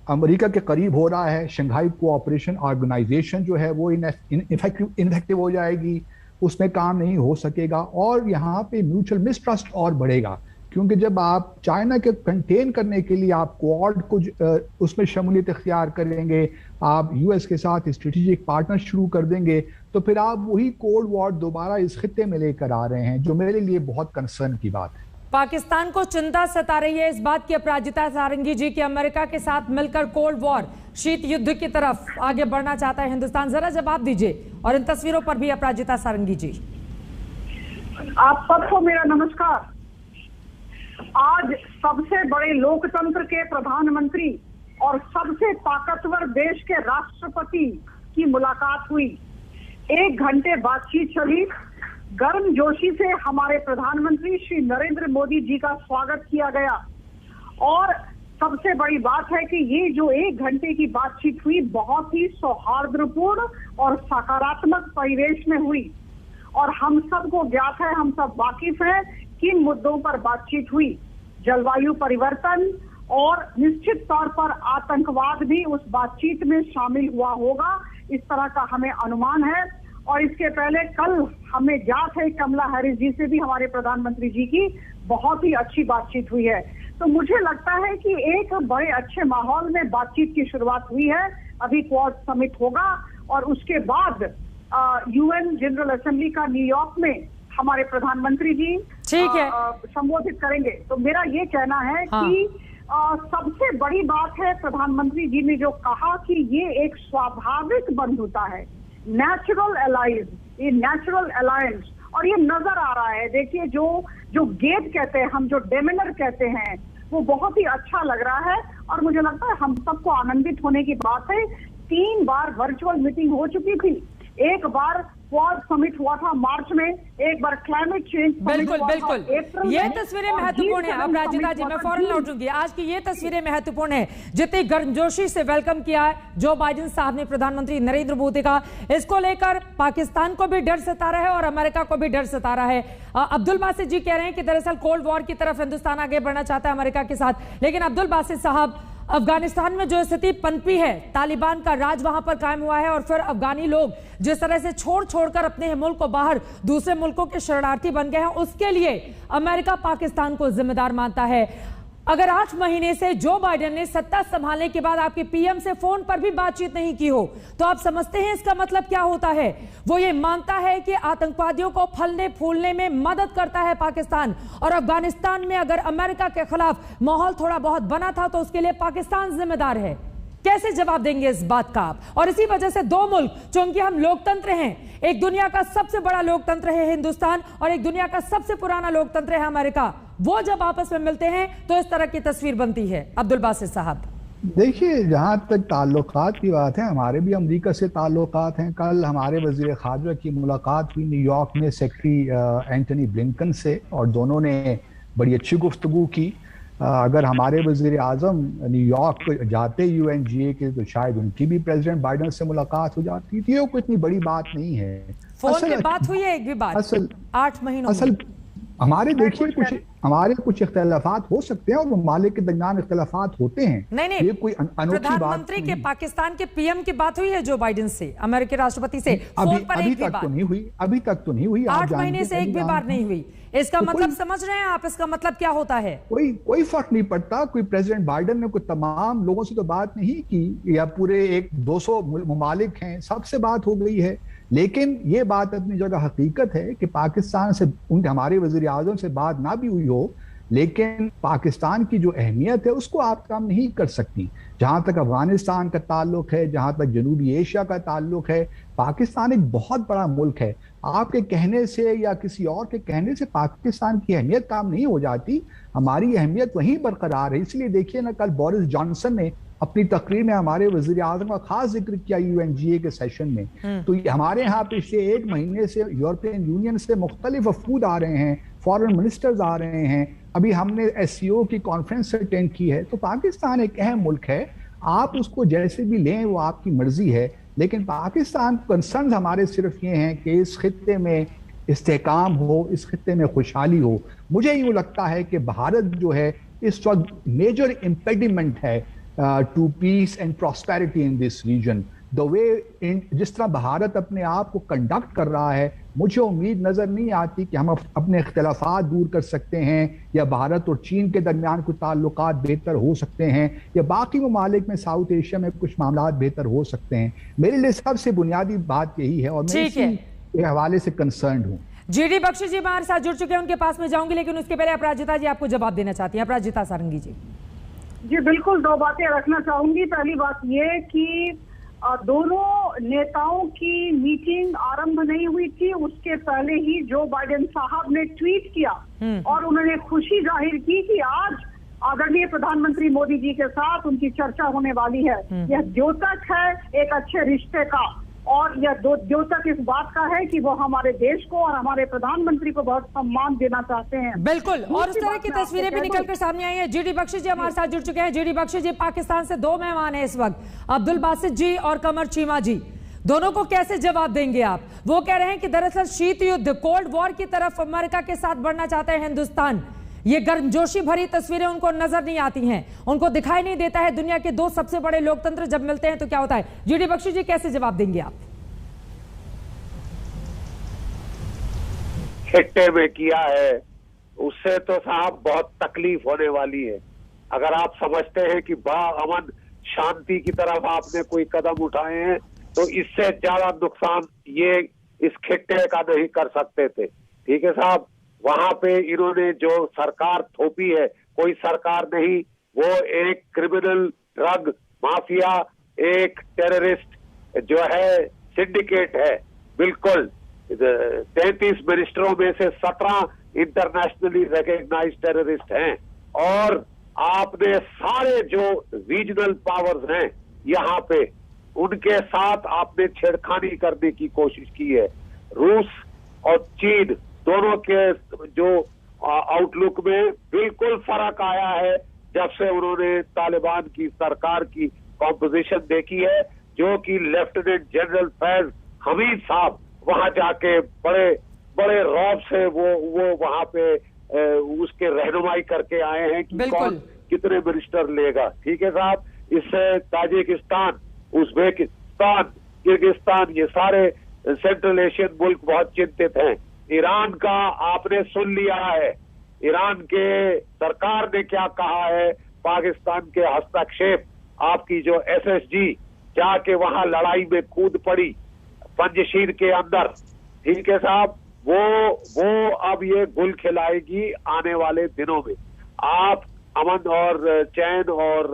अमेरिका के करीब हो रहा है, शंघाई कोऑपरेशन ऑर्गेनाइजेशन जो है वो इनफेक्टिव हो जाएगी, उसमें काम नहीं हो सकेगा और यहाँ पे म्यूचुअल मिसट्रस्ट और बढ़ेगा। क्योंकि जब आप चाइना के कंटेन करने के लिए आप क्वाड को उसमें शमूलियत इख्तियार करेंगे, आप यूएस के साथ स्ट्रेटेजिक पार्टनर शुरू कर देंगे, तो फिर आप वही कोल्ड वॉर दोबारा इस खित्ते में लेकर आ रहे हैं, जो मेरे लिए बहुत कंसर्न की बात है। पाकिस्तान को चिंता सता रही है इस बात की, अपराजिता सारंगी जी, की अमेरिका के साथ मिलकर कोल्ड वॉर, शीत युद्ध की तरफ आगे बढ़ना चाहता है हिंदुस्तान। जरा जवाब दीजिए। और इन तस्वीरों पर भी अपराजिता सारंगी जी। आप सबको मेरा नमस्कार। आज सबसे बड़े लोकतंत्र के प्रधानमंत्री और सबसे ताकतवर देश के राष्ट्रपति की मुलाकात हुई। 1 घंटे बातचीत चली। गर्मजोशी से हमारे प्रधानमंत्री श्री नरेंद्र मोदी जी का स्वागत किया गया और सबसे बड़ी बात है कि ये जो 1 घंटे की बातचीत हुई बहुत ही सौहार्दपूर्ण और सकारात्मक परिवेश में हुई और हम सबको ज्ञात है, हम सब वाकिफ हैं किन मुद्दों पर बातचीत हुई। जलवायु परिवर्तन और निश्चित तौर पर आतंकवाद भी उस बातचीत में शामिल हुआ होगा, इस तरह का हमें अनुमान है। और इसके पहले कल हमें ज्ञात है कमला हैरिस जी से भी हमारे प्रधानमंत्री जी की बहुत ही अच्छी बातचीत हुई है। तो मुझे लगता है कि एक बड़े अच्छे माहौल में बातचीत की शुरुआत हुई है। अभी क्वाड समिट होगा और उसके बाद यूएन जनरल असेंबली का न्यूयॉर्क में हमारे प्रधानमंत्री जी संबोधित करेंगे। तो मेरा ये कहना है कि सबसे बड़ी बात है प्रधानमंत्री जी ने जो कहा कि ये एक स्वाभाविक बंधुता है, नेचुरल अलायंस, ये नेचुरल अलायंस, और ये नजर आ रहा है। देखिए जो गेट कहते हैं हम, जो डेमिनर कहते हैं, वो बहुत ही अच्छा लग रहा है और मुझे लगता है हम सबको आनंदित होने की बात है। 3 बार वर्चुअल मीटिंग हो चुकी थी, एक बार क्वाड समिट हुआ था मार्च में, एक बार क्लाइमेट चेंज बिल्कुल बिल्कुल ये तस्वीरें महत्वपूर्ण है। अब राजिता जी मैं फौरन लौटूंगी। आज की ये तस्वीरें महत्वपूर्ण है, जितनी गर्मजोशी से वेलकम किया है जो बाइडेन साहब ने प्रधानमंत्री नरेंद्र मोदी का, इसको लेकर पाकिस्तान को भी डर सता रहा है और अमेरिका को भी डर सता रहा है। अब्दुल बासित जी कह रहे हैं कि दरअसल कोल्ड वॉर की तरफ हिंदुस्तान आगे बढ़ना चाहता है अमेरिका के साथ। लेकिन अब्दुल बासित साहब, अफगानिस्तान में जो स्थिति पनपी है, तालिबान का राज वहां पर कायम हुआ है और फिर अफगानी लोग जिस तरह से छोड़कर अपने मुल्क को बाहर दूसरे मुल्कों के शरणार्थी बन गए हैं, उसके लिए अमेरिका पाकिस्तान को जिम्मेदार मानता है। अगर 8 महीने से जो बाइडेन ने सत्ता संभालने के बाद आपके पीएम से फोन पर भी बातचीत नहीं की हो, तो आप समझते हैं इसका मतलब क्या होता है? वो ये मानता है कि आतंकवादियों को फलने फूलने में मदद करता है पाकिस्तान, और अफगानिस्तान में अगर अमेरिका के खिलाफ माहौल थोड़ा बहुत बना था तो उसके लिए पाकिस्तान जिम्मेदार है। कैसे जवाब देंगे इस बात का आप? और इसी वजह से 2 मुल्क, चूंकि हम लोकतंत्र हैं, एक दुनिया का सबसे बड़ा लोकतंत्र है हिंदुस्तान और एक दुनिया का सबसे पुराना लोकतंत्र है अमेरिका, वो जब आपस में मिलते हैं तो इस तरह की तस्वीर बनती है। अब्दुल बासित साहब, देखिए, जहां तक ताल्लुकात की बात है, हमारे भी अमेरिका से ताल्लुकात हैं। कल हमारे वजीर खारजा की मुलाकात हुई न्यूयॉर्क में सेक्रेटरी एंटनी ब्लिंकन से और दोनों ने बड़ी अच्छी गुफ्तगू की। अगर हमारे वजीर आजम न्यूयॉर्क जाते UNGA के तो शायद उनकी भी प्रेसिडेंट बाइडेन से मुलाकात हो जाती थी। वो कोई इतनी बड़ी बात नहीं है। फोन पे बात हुई है एक भी बात असल 8 महीनों असल हमारे देखिए कुछ इख्तिलाफात हो सकते हैं और ममालिक के दरमियान इख्तिलाफात होते हैं। नहीं, ये कोई अनोखी बात प्रधानमंत्री के पाकिस्तान के पीएम की बात हुई है जो बाइडेन से, अमेरिकी राष्ट्रफर्क से फोन पर अभी तक तो नहीं हुई। 8 महीने से एक भी बार नहीं हुई। इसका मतलब समझ रहे हैं आप? इसका मतलब क्या होता है? कोई फर्क नहीं पड़ता। कोई प्रेसिडेंट बाइडेन ने कोई तमाम लोगों से तो बात नहीं की, या पूरे 200 ममालिक हैं सबसे बात हो गई है। लेकिन ये बात अपनी जगह हकीकत है कि पाकिस्तान से हमारे वजीर आजम से बात ना भी हुई हो, लेकिन पाकिस्तान की जो अहमियत है उसको आप कम नहीं कर सकती। जहां तक अफगानिस्तान का ताल्लुक है, जहां तक जनूबी एशिया का ताल्लुक है, पाकिस्तान एक बहुत बड़ा मुल्क है। आपके कहने से या किसी और के कहने से पाकिस्तान की अहमियत कम नहीं हो जाती, हमारी अहमियत वहीं बरकरार है। इसलिए देखिए ना, कल बोरिस जॉनसन ने अपनी तकरीर में हमारे वजीर आजम का खास जिक्र किया UNGA के सेशन में। तो हमारे यहाँ पिछले 1 महीने से यूरोपियन यूनियन से मुख्तलिफ वफूद आ रहे हैं, फॉरेन मिनिस्टर्स आ रहे हैं। अभी हमने SCO की कॉन्फ्रेंस अटेंड की है। तो पाकिस्तान एक अहम मुल्क है, आप उसको जैसे भी लें वो आपकी मर्जी है। लेकिन पाकिस्तान कंसर्न हमारे सिर्फ ये हैं कि इस खित्ते में इस्तेहकाम हो, इस खित्ते में खुशहाली हो। मुझे यूँ लगता है कि भारत जो है इस वक्त मेजर इम्पेडिमेंट है to peace and prosperity in this region. The way जिस तरह भारत अपने आप को कंडक्ट कर रहा है, मुझे उम्मीद नजर नहीं आती कि हम अपने इख्तिलाफात दूर कर सकते हैं, या भारत और चीन के दरमियान कुछ ताल्लुकात बेहतर हो सकते हैं, या बाकी ममालिक में साउथ एशिया में कुछ मामला बेहतर हो सकते हैं। मेरे लिए सबसे बुनियादी बात यही है और मैं इसी के हवाले से कंसर्न हूँ। GD बख्शी जी हमारे साथ जुड़ चुके हैं, उनके पास में जाऊंगी, लेकिन उसके पहले अपराजिता जी आपको जवाब देना चाहती हैं। अपराजिता सारंगी जी। जी बिल्कुल, 2 बातें रखना चाहूंगी। पहली बात ये कि दोनों नेताओं की मीटिंग आरंभ नहीं हुई थी, उसके पहले ही जो बाइडेन साहब ने ट्वीट किया और उन्होंने खुशी जाहिर की कि आज आदरणीय प्रधानमंत्री मोदी जी के साथ उनकी चर्चा होने वाली है। यह द्योतक है एक अच्छे रिश्ते का, और यह द्योतक इस बात का है कि वो हमारे देश को और हमारे प्रधानमंत्री को बहुत सम्मान देना चाहते हैं। बिल्कुल, और उस तरह की तस्वीरें भी निकल कर सामने आई हैं। जीडी बख्शी जी हमारे साथ जुड़ चुके हैं। जीडी बख्शी जी, पाकिस्तान से दो मेहमान हैं इस वक्त, अब्दुल बासित जी और कमर चीमा जी। दोनों को कैसे जवाब देंगे आप? वो कह रहे हैं कि दरअसल शीत युद्ध, कोल्ड वॉर की तरफ अमेरिका के साथ बढ़ना चाहता है हिंदुस्तान। ये गर्मजोशी भरी तस्वीरें उनको नजर नहीं आती हैं, उनको दिखाई नहीं देता है। दुनिया के दो सबसे बड़े लोकतंत्र जब मिलते हैं तो क्या होता है? जीडी बख्शी जी, कैसे जवाब देंगे आप? खिट्टे में किया है उससे तो साहब बहुत तकलीफ होने वाली है। अगर आप समझते हैं कि अमन शांति की तरफ आपने कोई कदम उठाए हैं तो इससे ज्यादा नुकसान ये इस खिट्टे का नहीं कर सकते थे। ठीक है साहब, वहां पे इन्होंने जो सरकार थोपी है, कोई सरकार नहीं, वो एक क्रिमिनल ड्रग माफिया, एक टेररिस्ट जो है सिंडिकेट है। बिल्कुल 33 मिनिस्टरों में से 17 इंटरनेशनली रिकॉग्नाइज्ड टेररिस्ट हैं, और आपने सारे जो रीजनल पावर्स हैं यहाँ पे उनके साथ आपने छेड़खानी करने की कोशिश की है। रूस और चीन दोनों के जो आउटलुक में बिल्कुल फर्क आया है जब से उन्होंने तालिबान की सरकार की कॉम्पोजिशन देखी है, जो कि लेफ्टिनेंट जनरल फैज हमीद साहब वहां जाके बड़े बड़े रौब से वो वहां पे उसके रहनुमाई करके आए हैं कि कौन कितने मिनिस्टर लेगा। ठीक है साहब, इससे ताजिकिस्तान, उज्बेकिस्तान, किर्गिस्तान, ये सारे सेंट्रल एशियन मुल्क बहुत चिंतित हैं। ईरान का आपने सुन लिया है, ईरान के सरकार ने क्या कहा है, पाकिस्तान के हस्तक्षेप, आपकी जो SSG जाके वहां लड़ाई में कूद पड़ी पंजशीर के अंदर। ठीक है साहब, वो अब ये गुल खिलाएगी आने वाले दिनों में। आप अमन और चैन और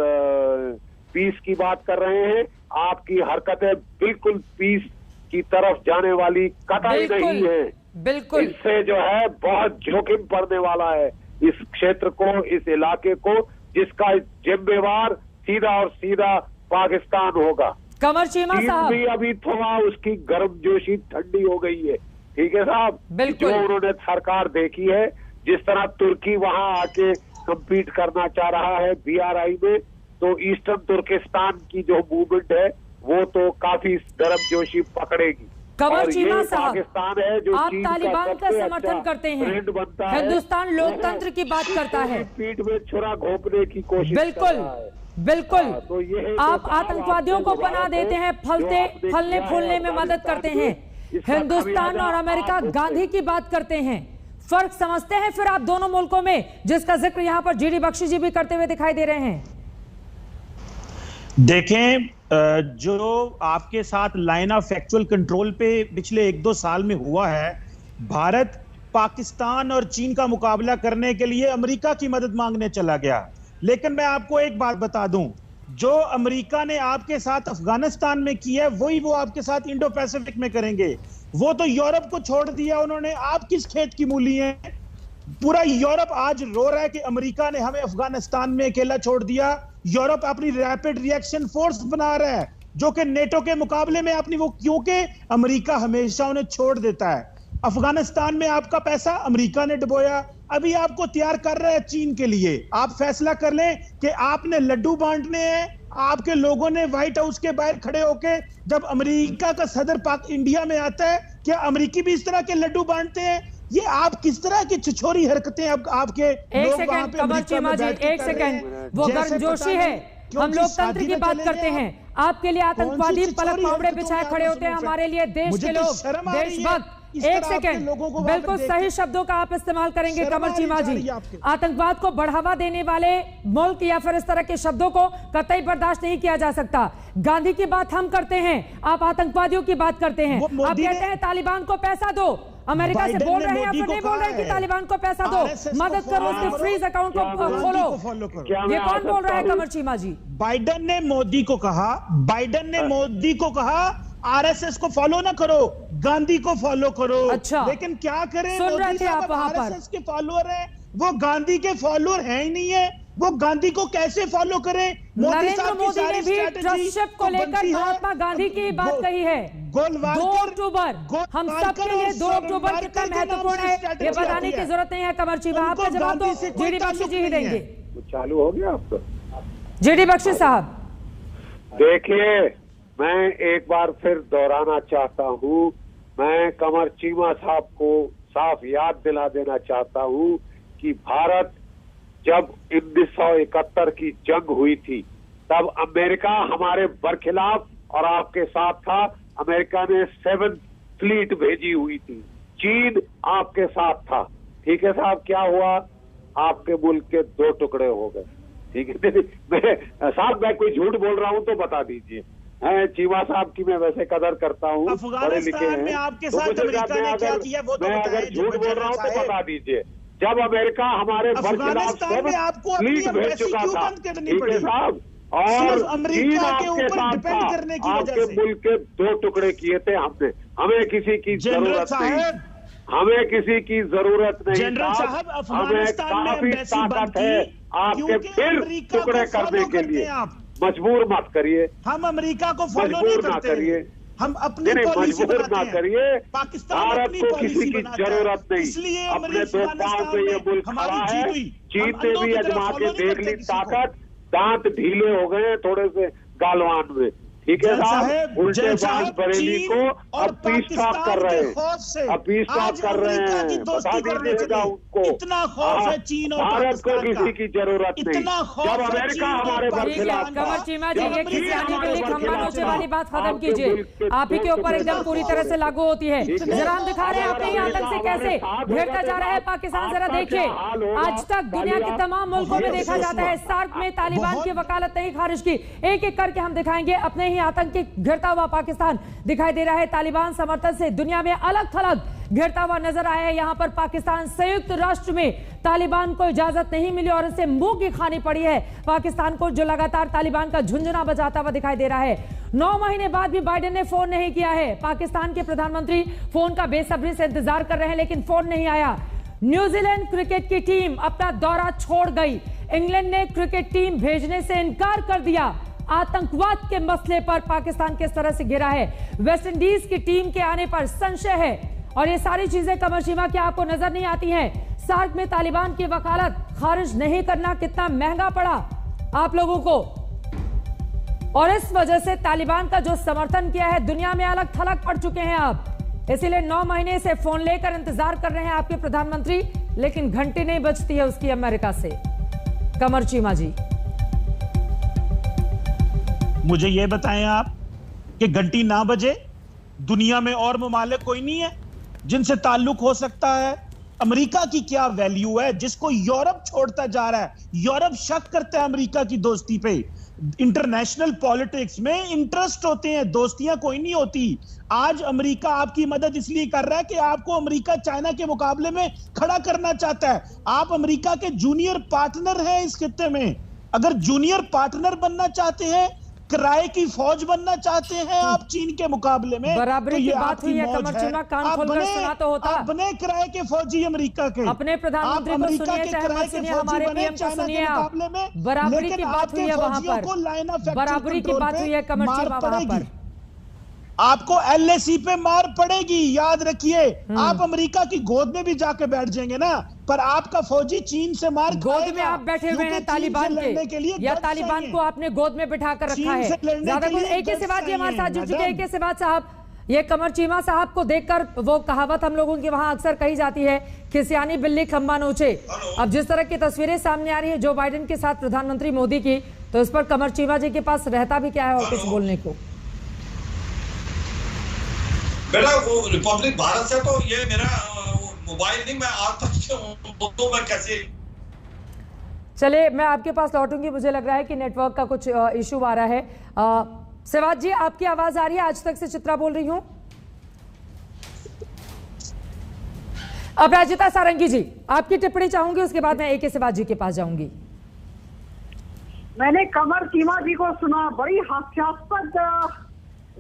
पीस की बात कर रहे हैं, आपकी हरकतें बिल्कुल पीस की तरफ जाने वाली कतई नहीं है। बिल्कुल, इससे जो है बहुत जोखिम पड़ने वाला है इस क्षेत्र को, इस इलाके को, जिसका जिम्मेवार सीधा और सीधा पाकिस्तान होगा। कमर चीमा साहब भी अभी थोड़ा उसकी गर्मजोशी ठंडी हो गई है। ठीक है साहब, जो उन्होंने सरकार देखी है, जिस तरह तुर्की वहां आके कम्पीट करना चाह रहा है BRI में, तो ईस्टर्न तुर्किस्तान की जो मूवमेंट है वो तो काफी गर्मजोशी पकड़ेगी। कमर चीमा साहब, पाकिस्तान है जो आप तालिबान का समर्थन करते हैं, हिंदुस्तान लोकतंत्र की बात करता है, पीठ में छुरा घोंपने की कोशिश बिल्कुल बिल्कुल, तो आप आतंकवादियों को पनाह देते हैं, फलने फूलने में मदद करते हैं। हिंदुस्तान और अमेरिका गांधी की बात करते हैं। फर्क समझते हैं फिर आप दोनों मुल्कों में, जिसका जिक्र यहां पर जीडी बख्शी जी भी करते हुए दिखाई दे रहे हैं? देखें, जो आपके साथ लाइन ऑफ फैक्चुअल कंट्रोल पे पिछले 1-2 साल में हुआ है, भारत पाकिस्तान और चीन का मुकाबला करने के लिए अमेरिका की मदद मांगने चला गया। लेकिन मैं आपको एक बात बता दूं, जो अमेरिका ने आपके साथ अफगानिस्तान में किया है वही वो आपके साथ इंडो पैसिफिक में करेंगे। वो तो यूरोप को छोड़ दिया उन्होंने, आप किस खेत की मूली हैं? पूरा यूरोप आज रो रहा है कि अमेरिका ने हमें अफगानिस्तान में अकेला छोड़ दिया। यूरोप अपनी रैपिड रिएक्शन फोर्स बना रहा है जो कि नेटो के मुकाबले में अपनी, वो क्योंकि अमेरिका हमेशा उन्हें छोड़ देता है। अफगानिस्तान में आपका पैसा अमेरिका ने डुबोया, अभी आपको तैयार कर रहा है चीन के लिए। आप फैसला कर लें कि आपने लड्डू बांटने हैं। आपके लोगों ने व्हाइट हाउस के बाहर खड़े होके, जब अमेरिका का सदर पाक इंडिया में आता है, क्या अमेरिकी भी इस तरह के लड्डू बांटते हैं? ये आप किस तरह की छिछोरी हरकतें अब आपके एक सेकंड कमर चीमा जी, एक सेकंड, वो गर्मजोशी है। हम लोकतंत्र की बात करते हैं, आपके लिए आतंकवादी पलक पावड़े बिछाए खड़े होते हैं, हमारे लिए देश के लोग, देशभक्त। एक सेकंड, बिल्कुल सही शब्दों का आप इस्तेमाल करेंगे कमर चीमा जी। आतंकवाद को बढ़ावा देने वाले मुल्क या फिर इस तरह के शब्दों को कतई बर्दाश्त नहीं किया जा सकता। गांधी की बात हम करते हैं, आप आतंकवादियों की बात करते हैं। आप कहते हैं तालिबान को पैसा दो, अमेरिका से बाइडेन बोल ने रहे हैं या मोदी फिर को नहीं बोल कहा रहे हैं कि है, तालिबान को पैसा दो, RSS मदद को करो, फॉलो उसके फ्रीज अकाउंट को गांधी को खोलो? फॉलो करो। ये कौन बोल रहा है कमर चीमा जी? बाइडेन ने मोदी को कहा, बाइडेन ने मोदी को कहा आरएसएस को फॉलो ना करो, गांधी को फॉलो करो। अच्छा, लेकिन क्या करें, सुन रहे मोदी थे आप साहब वहां पर। आरएसएस के फॉलोअर हैं, वो गांधी के फॉलोअर हैं ही नहीं है, वो गांधी को कैसे फॉलो करें? नरेंद्र मोदी ने भी ट्रस्टशिप को लेकर महात्मा गांधी की बात कही है। 2 अक्टूबर हम सबके लिए 2 अक्टूबर कितना महत्वपूर्ण है ये बताने की जरूरत नहीं है कमर चीमा, आपका जवाब तो जीडी बख्शी जी ही देंगे। चालू हो गया आपका? जीडी बख्शी साहब, देखिए, मैं एक बार फिर दोहराना चाहता हूं, मैं कमर चीमा साहब को साफ याद दिला देना चाहता हूं कि भारत जब 1971 की जंग हुई थी तब अमेरिका हमारे बरखिलाफ और आपके साथ था। अमेरिका ने 7th फ्लीट भेजी हुई थी, चीन आपके साथ था। ठीक है साहब, क्या हुआ? आपके मुल्क के 2 टुकड़े हो गए। ठीक है, मैं कोई झूठ बोल रहा हूं तो बता दीजिए। चीमा साहब की मैं वैसे कदर करता हूँ, पढ़े लिखे हैं, में आपके तो साथ मुझे अमेरिका ने क्या किया वो तो मैं बताएं, अगर झूठ बोल रहा हूँ तो साहब। बता दीजिए। जब अमेरिका हमारे बरखिलाफ फ्लीट भेज चुका था, ठीक है साहब, और चीन आपके साथ था, आपके मुल्क के 2 टुकड़े किए थे हमने। हमें किसी की जरूरत नहीं, हमें किसी की जरूरत नहीं। जनरल साहब, हमें काफी ताकत है आपके फिर टुकड़े करने के लिए। मजबूर मत करिए, हम अमेरिका को फॉलो नहीं मजबूर ना करते, करिए, हम अपनी पॉलिसी मजबूर बनाते ना हैं। करिए। पाकिस्तान भारत अपनी को पॉलिसी किसी की बनाता है, जरूरत नहीं। इसलिए अपने 2 पांव पे ये मुल्क हमारी खड़ा जीत है। हुई। चीन हम ने अंधों भी की तरह अजमा follow के नहीं देख करते ली किसी को। ताकत, दांत ढीले हो गए थोड़े से गालवान में। ठीक है साहब, उल्टे बाज बरेली को अब पीस टॉक कर रहे हैं, अब पीस टॉक कर रहे हैं। बता दीजिएगा उनको, इतना खौफ है चीन और भारत को किसी की जरूरत नहीं। इतना खौफ जब है अमेरिका चीन और हमारे बरखिलाफ था, कमर चीमा जी, ये खिसियानी बिल्ली खंभा नोचे वाली बात खत्म आपके कीजिए, मुल्क के आप ही के 2 ऊपर एकदम पूरी तरह से लागू होती है। जरा हम दिखा रहे हैं अपने यहाँ तक से कैसे घेरता जा रहा है पाकिस्तान। जरा देखिए, आज तक दुनिया के तमाम मुल्कों में देखा जाता है, सार्क में तालिबान की वकालत नहीं खारिज की। एक एक करके हम दिखाएंगे, अपने ही आतंकी घेरता हुआ पाकिस्तान दिखाई दे रहा है। तालिबान समर्थन से दुनिया में अलग थलग घेरता हुआ नजर आया है। यहां पर पाकिस्तान, संयुक्त राष्ट्र में तालिबान को इजाजत नहीं मिली और इसे मुंह की खानी पड़ी है पाकिस्तान को, जो लगातार तालिबान का झुंझुना बजाता हुआ दिखाई दे रहा है। 9 महीने बाद भी बाइडेन ने फोन नहीं किया है। पाकिस्तान के प्रधानमंत्री फोन का बेसब्री से इंतजार कर रहे हैं, लेकिन फोन नहीं आया। न्यूजीलैंड क्रिकेट की टीम अपना दौरा छोड़ गई। इंग्लैंड ने क्रिकेट टीम भेजने से इनकार कर दिया। आतंकवाद के मसले पर पाकिस्तान किस तरह से घिरा है। वेस्ट इंडीज की टीम के आने पर संशय है। और ये सारी चीजें कमर चीमा क्या आपको नजर नहीं आती हैं? सार्क में तालिबान की वकालत खारिज नहीं करना कितना महंगा पड़ा आप लोगों को, और इस वजह से तालिबान का जो समर्थन किया है दुनिया में अलग थलग पड़ चुके हैं आप। इसीलिए 9 महीने से फोन लेकर इंतजार कर रहे हैं आपके प्रधानमंत्री, लेकिन घंटी नहीं बजती है उसकी अमेरिका से। कमर चीमा जी, मुझे ये बताएं आप कि घंटी ना बजे, दुनिया में और ममालिक कोई नहीं है जिनसे ताल्लुक हो सकता है? अमेरिका की क्या वैल्यू है जिसको यूरोप छोड़ता जा रहा है? यूरोप शक करता है अमेरिका की दोस्ती पे। इंटरनेशनल पॉलिटिक्स में इंटरेस्ट होते हैं, दोस्तियां कोई नहीं होती। आज अमेरिका आपकी मदद इसलिए कर रहा है कि आपको अमेरिका चाइना के मुकाबले में खड़ा करना चाहता है। आप अमेरिका के जूनियर पार्टनर हैं इस खित्ते में। अगर जूनियर पार्टनर बनना चाहते हैं, किराए की फौज बनना चाहते हैं आप चीन के मुकाबले में, बराबरी तो की ये बात आपकी हुई है। मौज कमर चीमा, कान खोलकर सुना तो होता। आप बने किराए के फौजी अमेरिका के, अपने प्रधानमंत्री को सुनिए, चाहे मत सुनिए, हमारे पीएम को सुनिए आप। बराबरी की बात हुई है वहां पर, बराबरी की बात हुई है कमर चीमा वहां पर। आपको एलएसी पे मार पड़ेगी, याद रखिए। आप अमेरिका की गोद में भी जाके बैठ जाएंगे ना, पर आपका फौजी चीन से मार गोद में आप बैठे हुए हैं तालिबान के लिए, या तालिबान को आपने गोद में बिठा कर रखा है? ज्यादा कुछ। AK सिवाज जी हमारे साथ जुड़ चुके हैं। AK सिवाज साहब, ये कमर चीमा साहब को देखकर वो कहावत हम लोगों की वहां अक्सर कही जाती है, खिसियानी बिल्ली खंबा नोचे। अब जिस तरह की तस्वीरें सामने आ रही है जो बाइडेन के साथ प्रधानमंत्री मोदी की, तो इस पर कमर चीमा जी के पास रहता भी क्या है और कुछ बोलने को? बेटा वो रिपब्लिक भारत से तो ये मेरा मोबाइल नहीं, मैं आज तक तो मैं कैसे। चलिए, मैं आपके पास लौटूंगी। मुझे लग रहा है कि नेटवर्क का कुछ इशू आ रहा है। सिवाज जी, आपकी आवाज आ रही है? आज तक से चित्रा बोल रही हूं। अपराजिता सारंगी जी, आपकी टिप्पणी चाहूंगी, उसके बाद मैं ए के सिवाज जी के पास जाऊंगी। मैंने कमर चीमा जी को सुना, बड़ी हास्यास्पद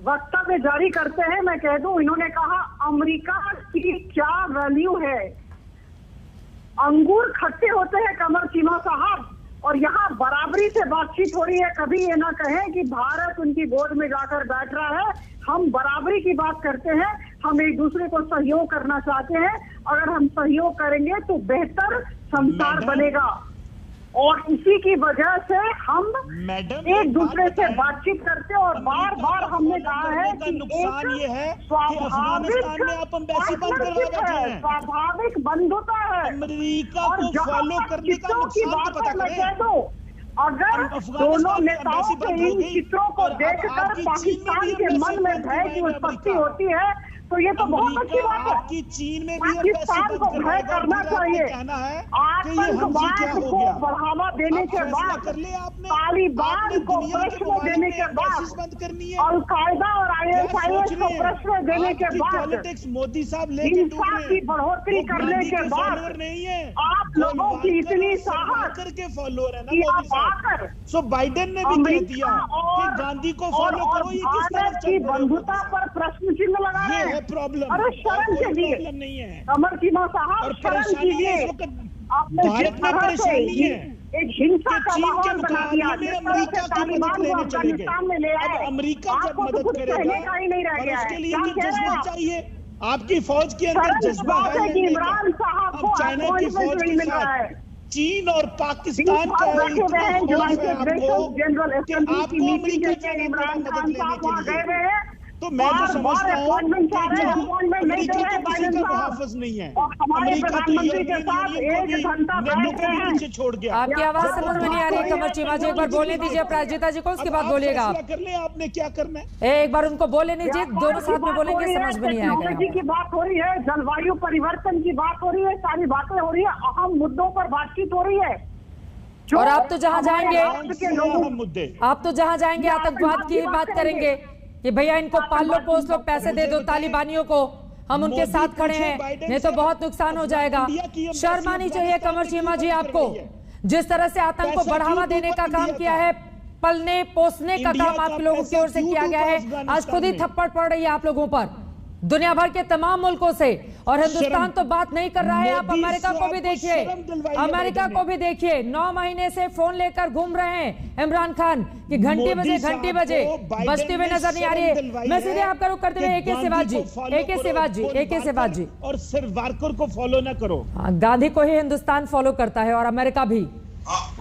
वक्तव्य जारी करते हैं। मैं कह दूं, इन्होंने कहा अमेरिका की क्या वैल्यू है। अंगूर खट्टे होते हैं कमर चीमा साहब, और यहाँ बराबरी से बातचीत हो रही है। कभी ये ना कहें कि भारत उनकी गोद में जाकर बैठ रहा है। हम बराबरी की बात करते हैं, हम एक दूसरे को सहयोग करना चाहते हैं। अगर हम सहयोग करेंगे तो बेहतर संसार बनेगा, और इसी की वजह से हम एक दूसरे से बातचीत करते हैं। और बार बार हमने कहा है कि नुकसान ये है कि स्वाभाविक में आप एम्बेसी बंद करवा बैठे हैं, स्वाभाविक बंधुता है। अमेरिका और को फॉलो करने का नुकसान पता मैं कह दूं, अगर दोनों नेताओं के इन चित्रों को देखकर पाकिस्तान के मन में भय की उत्पत्ति होती है तो ये तो बहुत अच्छी बात है। आपकी चीन में भी पाकिस्तान को भय करना चाहिए। आतंकवाद को बढ़ावा देने के बाद, तालिबान को प्रश्न देने के बाद, अल-कायदा और ISIS को प्रश्न देने के बाद, मोदी साहब हिंसा की बढ़ोतरी करने के बाद, आप लोगों की इतनी साहस करके फॉलोअर है कि आप आकर सो बाइडेन ने भी कह दिया कि गांधी को फॉलो करो। ये किस तरह की बंधुता पर प्रश्न चिन्ह लगा रहे हैं। प्रॉब्लम, अरे शर्म कीजिए नहीं है कमर चीमा साहब, शर्म कीजिए। आपने जिस तरह से एक हिंसा का माहौल बना दिया, जिस तरह से तालिबान को अफगानिस्तान में ले आए, अमेरिका आपको तो कुछ कहने का ही नहीं रह गया है। उसके लिए क्या कह रहे हैं चाहिए? आपकी फौज के अंदर जज्बा है कि इमरान साहब को चाइना की फौज मिल रहा है। चीन और पाकिस्तान का जनरल असेंबली की मीटिंग के लिए इमरान खान साहब वहाँ गए हुए हैं। तो मैं जो समझता हूँ हाफिज नहीं है, हमारे प्रधानमंत्री के साथ 1 घंटा बैठ रहे हैं। छोड़ गया। आपकी आवाज समझ में नहीं आ रही कमर चीमा जी, एक बार बोलने दीजिए अपराजिता जी को, उसके बाद बोलिएगा आप। कर ले, आपने क्या करना है? एक बार उनको बोलने दीजिए, दोनों साथ में बोलेंगे, समझ में नहीं आएगा। टेक्नोलॉजी की बात हो रही है, जलवायु परिवर्तन की बात हो रही है, सारी बातें हो रही है, अहम मुद्दों पर बातचीत हो रही है। और आप तो जहाँ जाएंगे, आप तो जहाँ जाएंगे आतंकवाद की बात करेंगे कि भैया इनको पाल लो, पोस लो, पैसे दे दो तालिबानियों को, हम उनके साथ खड़े हैं, नहीं तो बहुत नुकसान हो जाएगा। शर्म आनी चाहिए कमर चीमा जी आपको। जिस तरह से आतंक को बढ़ावा देने का काम किया है, पलने पोसने का काम आप लोगों की ओर से किया गया है, आज खुद ही थप्पड़ पड़ रही है आप लोगों पर दुनिया भर के तमाम मुल्कों से। और हिंदुस्तान तो बात नहीं कर रहा है, आप अमेरिका को भी देखिए, अमेरिका को भी देखिए, 9 महीने से फोन लेकर घूम रहे हैं इमरान खान कि घंटे बजे बजते हुए नजर नहीं आ रही है। मैं सीधे आपका रुख करते हुए AK सिवाज जी और सिर्फ वारकर को फॉलो ना करो। गांधी को ही हिंदुस्तान फॉलो करता है और अमेरिका भी।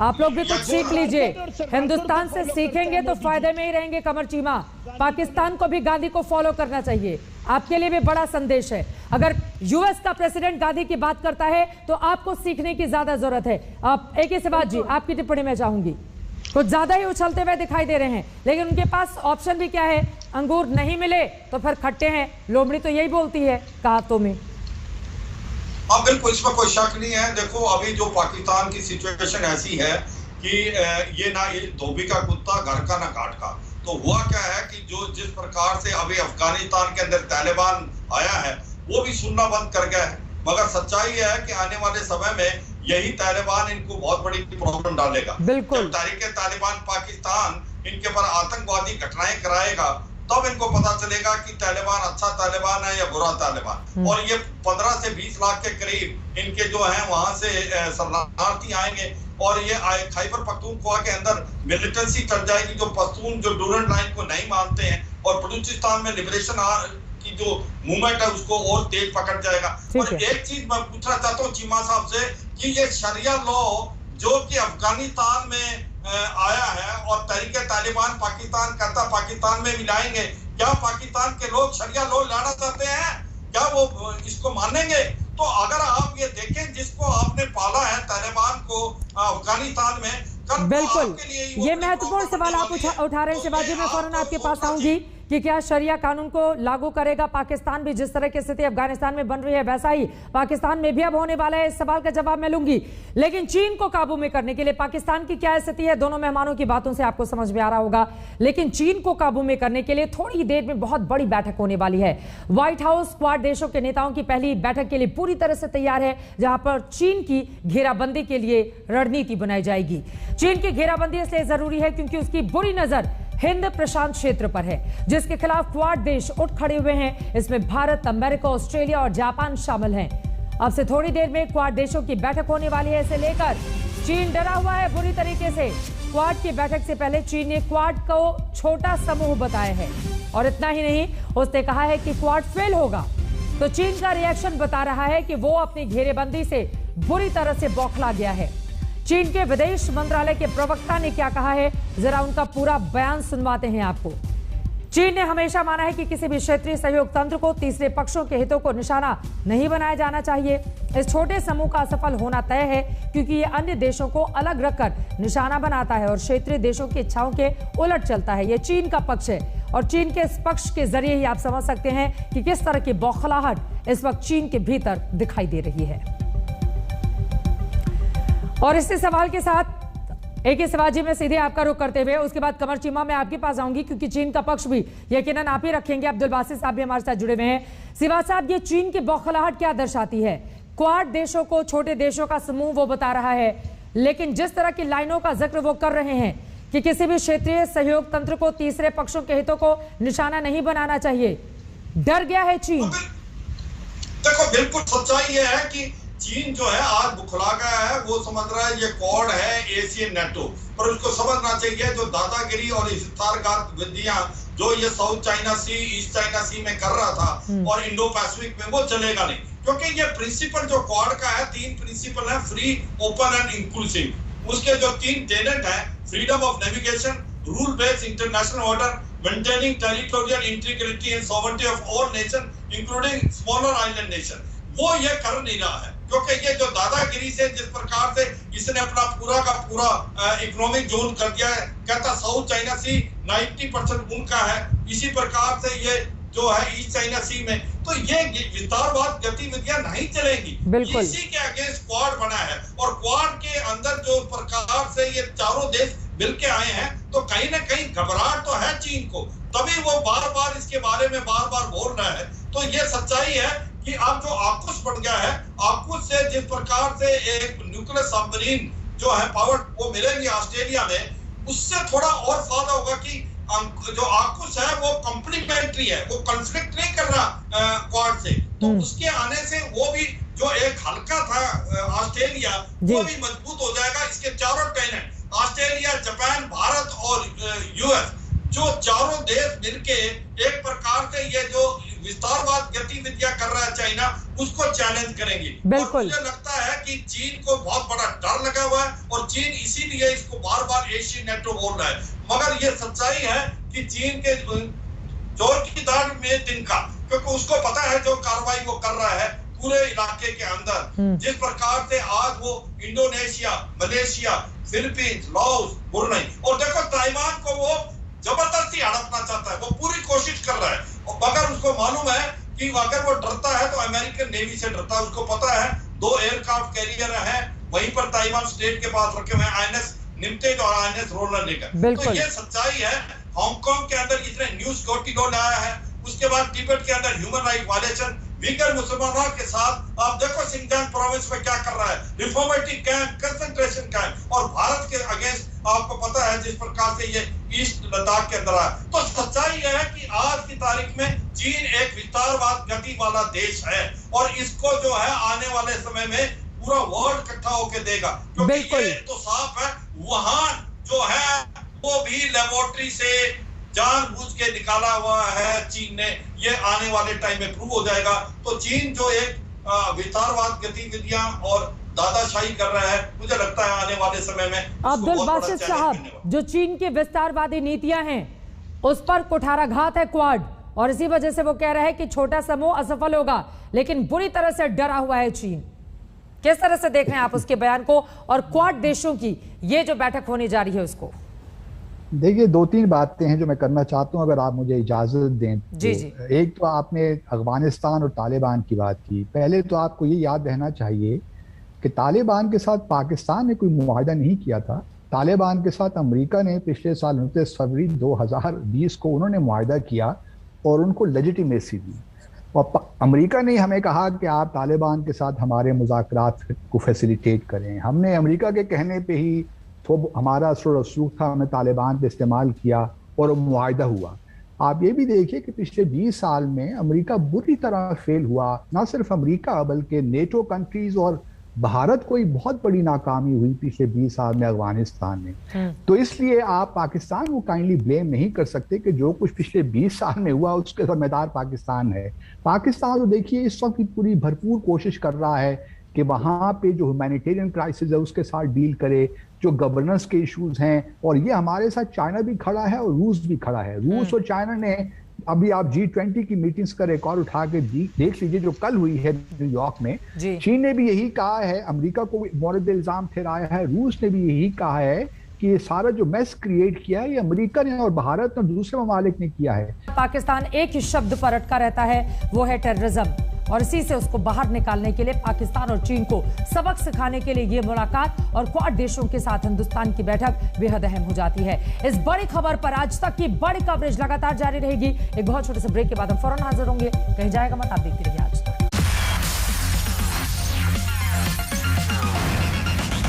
आप लोग भी कुछ सीख लीजिए, हिंदुस्तान से सीखेंगे तो फायदे में ही रहेंगे कमर चीमा। पाकिस्तान को भी गांधी को फॉलो करना चाहिए, आपके लिए भी बड़ा संदेश है। अगर US का प्रेसिडेंट गांधी की बात करता है तो आपको सीखने की ज्यादा जरूरत है। आप AK सिवाज जी, आपकी टिप्पणी में चाहूंगी। कुछ ज्यादा ही उछलते हुए दिखाई दे रहे हैं, लेकिन उनके पास ऑप्शन भी क्या है? अंगूर नहीं मिले तो फिर खट्टे हैं, लोमड़ी तो यही बोलती है कहावतों में। हाँ बिल्कुल, इसमें कोई शक नहीं है। देखो अभी जो पाकिस्तान की सिचुएशन ऐसी है कि ये ना ये धोबी का कुत्ता घर का ना घाट का। तो हुआ क्या है कि जो जिस प्रकार से अभी अफगानिस्तान के अंदर तालिबान आया है वो भी सुनना बंद कर गया है, मगर सच्चाई है कि आने वाले समय में यही तालिबान इनको बहुत बड़ी प्रॉब्लम डालेगा। जब तहरीके तालिबान पाकिस्तान इनके पर आतंकवादी घटनाएं कराएगा तब इनको पता चलेगा कि तालिबान अच्छा तालिबान है या बुरा तालिबान। और ये 15 से 20 लाख के करीब इनके जो हैं वहां से शरणार्थी आएंगे और ये खैबर पख्तूनख्वा के अंदर मिलिटेंसी चल जाएगी। जो पश्तून जो डूरंट लाइन को नहीं मानते हैं और बलूचिस्तान में लिबरेशन की जो मूवमेंट है उसको और तेज पकड़ जाएगा। और एक चीज मैं पूछना चाहता हूँ चीमा साहब से कि ये शरिया लॉ जो कि अफगानिस्तान में आया है और तहरीके तालिबान पाकिस्तान करता पाकिस्तान में मिलाएंगे, क्या पाकिस्तान के लोग शरिया लॉ लाना चाहते हैं? क्या वो इसको मानेंगे? तो अगर आप ये देखें जिसको आपने पाला है तालिबान को अफगानिस्तान में, बिल्कुल ये महत्वपूर्ण सवाल आप उठा रहे हैं शिवाजी। मैं फौरन आपके पास आऊंगी कि क्या शरिया कानून को लागू करेगा पाकिस्तान भी? जिस तरह की स्थिति अफगानिस्तान में बन रही है वैसा ही पाकिस्तान में भी अब होने वाला है। इस सवाल का जवाब मैं लूंगी, लेकिन चीन को काबू में करने के लिए पाकिस्तान की क्या स्थिति है, दोनों मेहमानों की बातों से आपको समझ में आ रहा होगा। लेकिन चीन को काबू में करने के लिए थोड़ी देर में बहुत बड़ी बैठक होने वाली है। व्हाइट हाउस क्वाड देशों के नेताओं की पहली बैठक के लिए पूरी तरह से तैयार है, जहां पर चीन की घेराबंदी के लिए रणनीति बनाई जाएगी। चीन की घेराबंदी इसलिए जरूरी है क्योंकि उसकी बुरी नजर हिंद प्रशांत क्षेत्र पर है, जिसके खिलाफ क्वाड देश उठ खड़े हुए हैं। इसमें भारत, अमेरिका, ऑस्ट्रेलिया और जापान शामिल हैं। अब से थोड़ी देर में क्वाड देशों की बैठक होने वाली है। इसे लेकर चीन डरा हुआ है बुरी तरीके से। क्वाड की बैठक से पहले चीन ने क्वाड को छोटा समूह बताया है, और इतना ही नहीं, उसने कहा है कि क्वाड फेल होगा। तो चीन का रिएक्शन बता रहा है कि वो अपनी घेरेबंदी से बुरी तरह से बौखला गया है। चीन के विदेश मंत्रालय के प्रवक्ता ने क्या कहा है, जरा उनका पूरा बयान सुनवाते हैं आपको। चीन ने हमेशा माना है कि किसी भी क्षेत्रीय सहयोग तंत्र को तीसरे पक्षों के हितों को निशाना नहीं बनाया जाना चाहिए। इस छोटे समूह का असफल होना तय है क्योंकि ये अन्य देशों को अलग रखकर निशाना बनाता है और क्षेत्रीय देशों की इच्छाओं के उलट चलता है। ये चीन का पक्ष है, और चीन के इस पक्ष के जरिए ही आप समझ सकते हैं कि किस तरह की बौखलाहट इस वक्त चीन के भीतर दिखाई दे रही है। और इसी सवाल के साथ एक ही शिवाजी में सीधे आपका रुख करते हुए उसके बाद कमर चीमा में आपके पास आऊंगी, क्योंकि चीन का पक्ष भी यकीनन आप ही रखेंगे। अब्दुल बासित साहब भी हमारे साथ जुड़े हुए हैं। शिवा साहब, ये चीन की बौखलाहट क्या दर्शाती है? क्वाड देशों को छोटे देशों का समूह वो बता रहा है, लेकिन जिस तरह की लाइनों का जिक्र वो कर रहे हैं कि किसी भी क्षेत्रीय सहयोग तंत्र को तीसरे पक्षों के हितों को निशाना नहीं बनाना चाहिए, डर गया है चीन? देखो, बिल्कुल सच्चाई ये है कि चीन जो है आज बुखला गया है। वो समझ रहा है ये क्वाड है एशियन नेटो, पर उसको समझना चाहिए जो दादागिरी और विस्तारघात विधियां जो ये साउथ चाइना सी, ईस्ट चाइना सी में कर रहा था और इंडो पैसिफिक में, वो चलेगा नहीं। क्योंकि ये प्रिंसिपल जो क्वाड का है, 3 प्रिंसिपल है, फ्री, ओपन एंड इंक्लूसिव। उसके जो 3 टेनेट है, freedom of navigation, rule based international order, maintaining territorial integrity and sovereignty of all nation including smaller island nation, वो ये कर नहीं रहा है। क्योंकि ये जो दादागिरी से जिस प्रकार से इसने अपना पूरा का पूरा इकोनॉमिक जोन कर दिया है, कहता साउथ चाइना सी 90% उनका है, इसी प्रकार से ये जो है ईस्ट चाइना सी में, तो ये विस्तारवाद गतिविधियां नहीं चलेगी। इसी के अगेंस्ट क्वाड बना है, और क्वाड के अंदर जो प्रकार से ये चारों देश मिलके आए हैं, तो कहीं ना कहीं घबराहट तो है चीन को, तभी वो बार बार इसके बारे में बार बार बोल रहा है। तो ये सच्चाई है कि अब जो आकुश बढ़ गया है, आकुश से जिस प्रकार से एक न्यूक्लियर सबमरीन जो है पावर वो मिलेंगे ऑस्ट्रेलिया में, उससे थोड़ा और फायदा होगा कि जो आकुश है वो कॉम्प्लीमेंट्री है, वो कॉन्फ्लिक्ट नहीं कर रहा क्वाड से। तो उसके आने से वो भी जो एक हल्का था ऑस्ट्रेलिया, वो भी मजबूत हो जाएगा। इसके चारों टेनेट, ऑस्ट्रेलिया, जापान, भारत और यूएस, जो चारों देश मिलके एक प्रकार से ये जो विस्तारवाद गतिविधियां कर रहा है चाइना, उसको चैलेंज करेंगे। और मुझे लगता है कि चीन को बहुत बड़ा डर लगा हुआ है, और चीन इसीलिए इसको बार बार एशियन नेटो बोल रहा है। मगर ये सच्चाई है कि चीन के जोर की दाढ़ में तिनका, क्योंकि उसको पता है जो कार्रवाई वो कर रहा है पूरे इलाके के अंदर, जिस प्रकार से आज वो Indonesia, Malaysia, Philippines, Laos, Brunei, और देखो ताइवान को वो जबरदस्ती हड़पना चाहता है, वो पूरी कोशिश कर रहा है। मगर उसको मालूम है कि अगर वो डरता है तो अमेरिकन नेवी से डरता है। उसको पता है 2 एयरक्राफ्ट कैरियर हैं वहीं पर ताइवान स्टेट के पास रखे हुए हैं, आईएनएस निमतेज और आईएनएस रोनाल्ड रेगन। तो ये सच्चाई है। हांगकांग के अंदर इसने न्यू सिक्योरिटी लॉ लाया है, उसके बाद तिब्बत के अंदर ह्यूमन राइट वायलेशन, वीगर मुसलमानों के साथ आप देखो सिंगजांग प्रोविंस में क्या कर रहा है, रिफॉर्मेटिव कैंप, कंसंट्रेशन कैंप, और भारत के अगेंस्ट आपको पता है जिस प्रकार से ये ईस्ट लद्दाख के अंदर आया। तो सच्चाई यह है कि आज की तारीख में चीन एक विस्तारवाद गति वाला देश है, और इसको जो है आने वाले समय में पूरा वर्ल्ड इकट्ठा होकर देगा। क्योंकि ये तो साफ है, वुहान जो है वो भी लेबोरेटरी से जानबूझ के निकाला हुआ है चीन ने, ये आने वाले टाइम में प्रूव हो जाएगा। तो चीन जो एक विस्तारवाद गतिविधियां और दादाशाही कर रहा है, मुझे लगता है आने वाले समय में। अब्दुल बासित साहब, जो चीन की विस्तारवादी नीतियां हैं उस पर कुठाराघात है क्वाड, और इसी वजह से वो कह रहा है कि छोटा समूह असफल होगा, लेकिन बुरी तरह से डरा हुआ है चीन। किस तरह से देख रहे हैं आप उसके बयान को और क्वाड देशों की ये जो बैठक होने जा रही है उसको? देखिए, दो तीन बातें हैं जो मैं करना चाहता हूं, अगर आप मुझे इजाजत दें तो। जी जी। एक तो आपने अफगानिस्तान और तालिबान की बात की। पहले तो आपको ये याद रहना चाहिए कि तालिबान के साथ पाकिस्तान ने कोई मुआहदा नहीं किया था। तालिबान के साथ अमेरिका ने पिछले साल 29 फरवरी 2020 को उन्होंने मुआहदा किया और उनको लेजिटिमेसी दी। और अमेरिका ने हमें कहा कि आप तालिबान के साथ हमारे मुज़ाकरात को फैसिलिटेट करें। हमने अमेरिका के कहने पे ही तो हमारा असर रसूख था, हमने तालिबान पे इस्तेमाल किया और मुआहदा हुआ। आप ये भी देखिए कि पिछले 20 साल में अमेरिका बुरी तरह फेल हुआ। ना सिर्फ अमेरिका बल्कि नेटो कंट्रीज और भारत को एक बहुत बड़ी नाकामी हुई पिछले 20 साल में अफगानिस्तान में। तो इसलिए आप पाकिस्तान को काइंडली ब्लेम नहीं कर सकते कि जो कुछ पिछले 20 साल में हुआ उसके जिम्मेदार पाकिस्तान है। पाकिस्तान तो देखिए इस वक्त पूरी भरपूर कोशिश कर रहा है कि वहाँ पे जो ह्यूमैनिटेरियन क्राइसिस है उसके साथ डील करे, जो गवर्नेंस के इश्यूज हैं। और ये हमारे साथ चाइना भी खड़ा है और रूस भी खड़ा है। रूस और चाइना ने अभी आप G20 की मीटिंग्स का रिकॉर्ड उठा के देख लीजिए जो कल हुई है न्यूयॉर्क में। चीन ने भी यही कहा है, अमेरिका को मौरद इल्जाम ठहराया है, रूस ने भी यही कहा है कि ये सारा जो मैस क्रिएट किया है ये अमेरिका ने और भारत और दूसरे ममालिक ने किया है। पाकिस्तान एक ही शब्द पर अटका रहता है, वो है टेररिज्म, और इसी से उसको बाहर निकालने के लिए पाकिस्तान और चीन को सबक सिखाने के लिए ये मुलाकात और क्वाड देशों के साथ हिंदुस्तान की बैठक बेहद अहम हो जाती है। इस बड़ी खबर पर आज तक की बड़ी कवरेज लगातार जारी रहेगी। एक बहुत छोटे से ब्रेक के बाद हम फौरन हाजिर होंगे, कहीं जाएगा मत, आप देखते रहिए आज तक।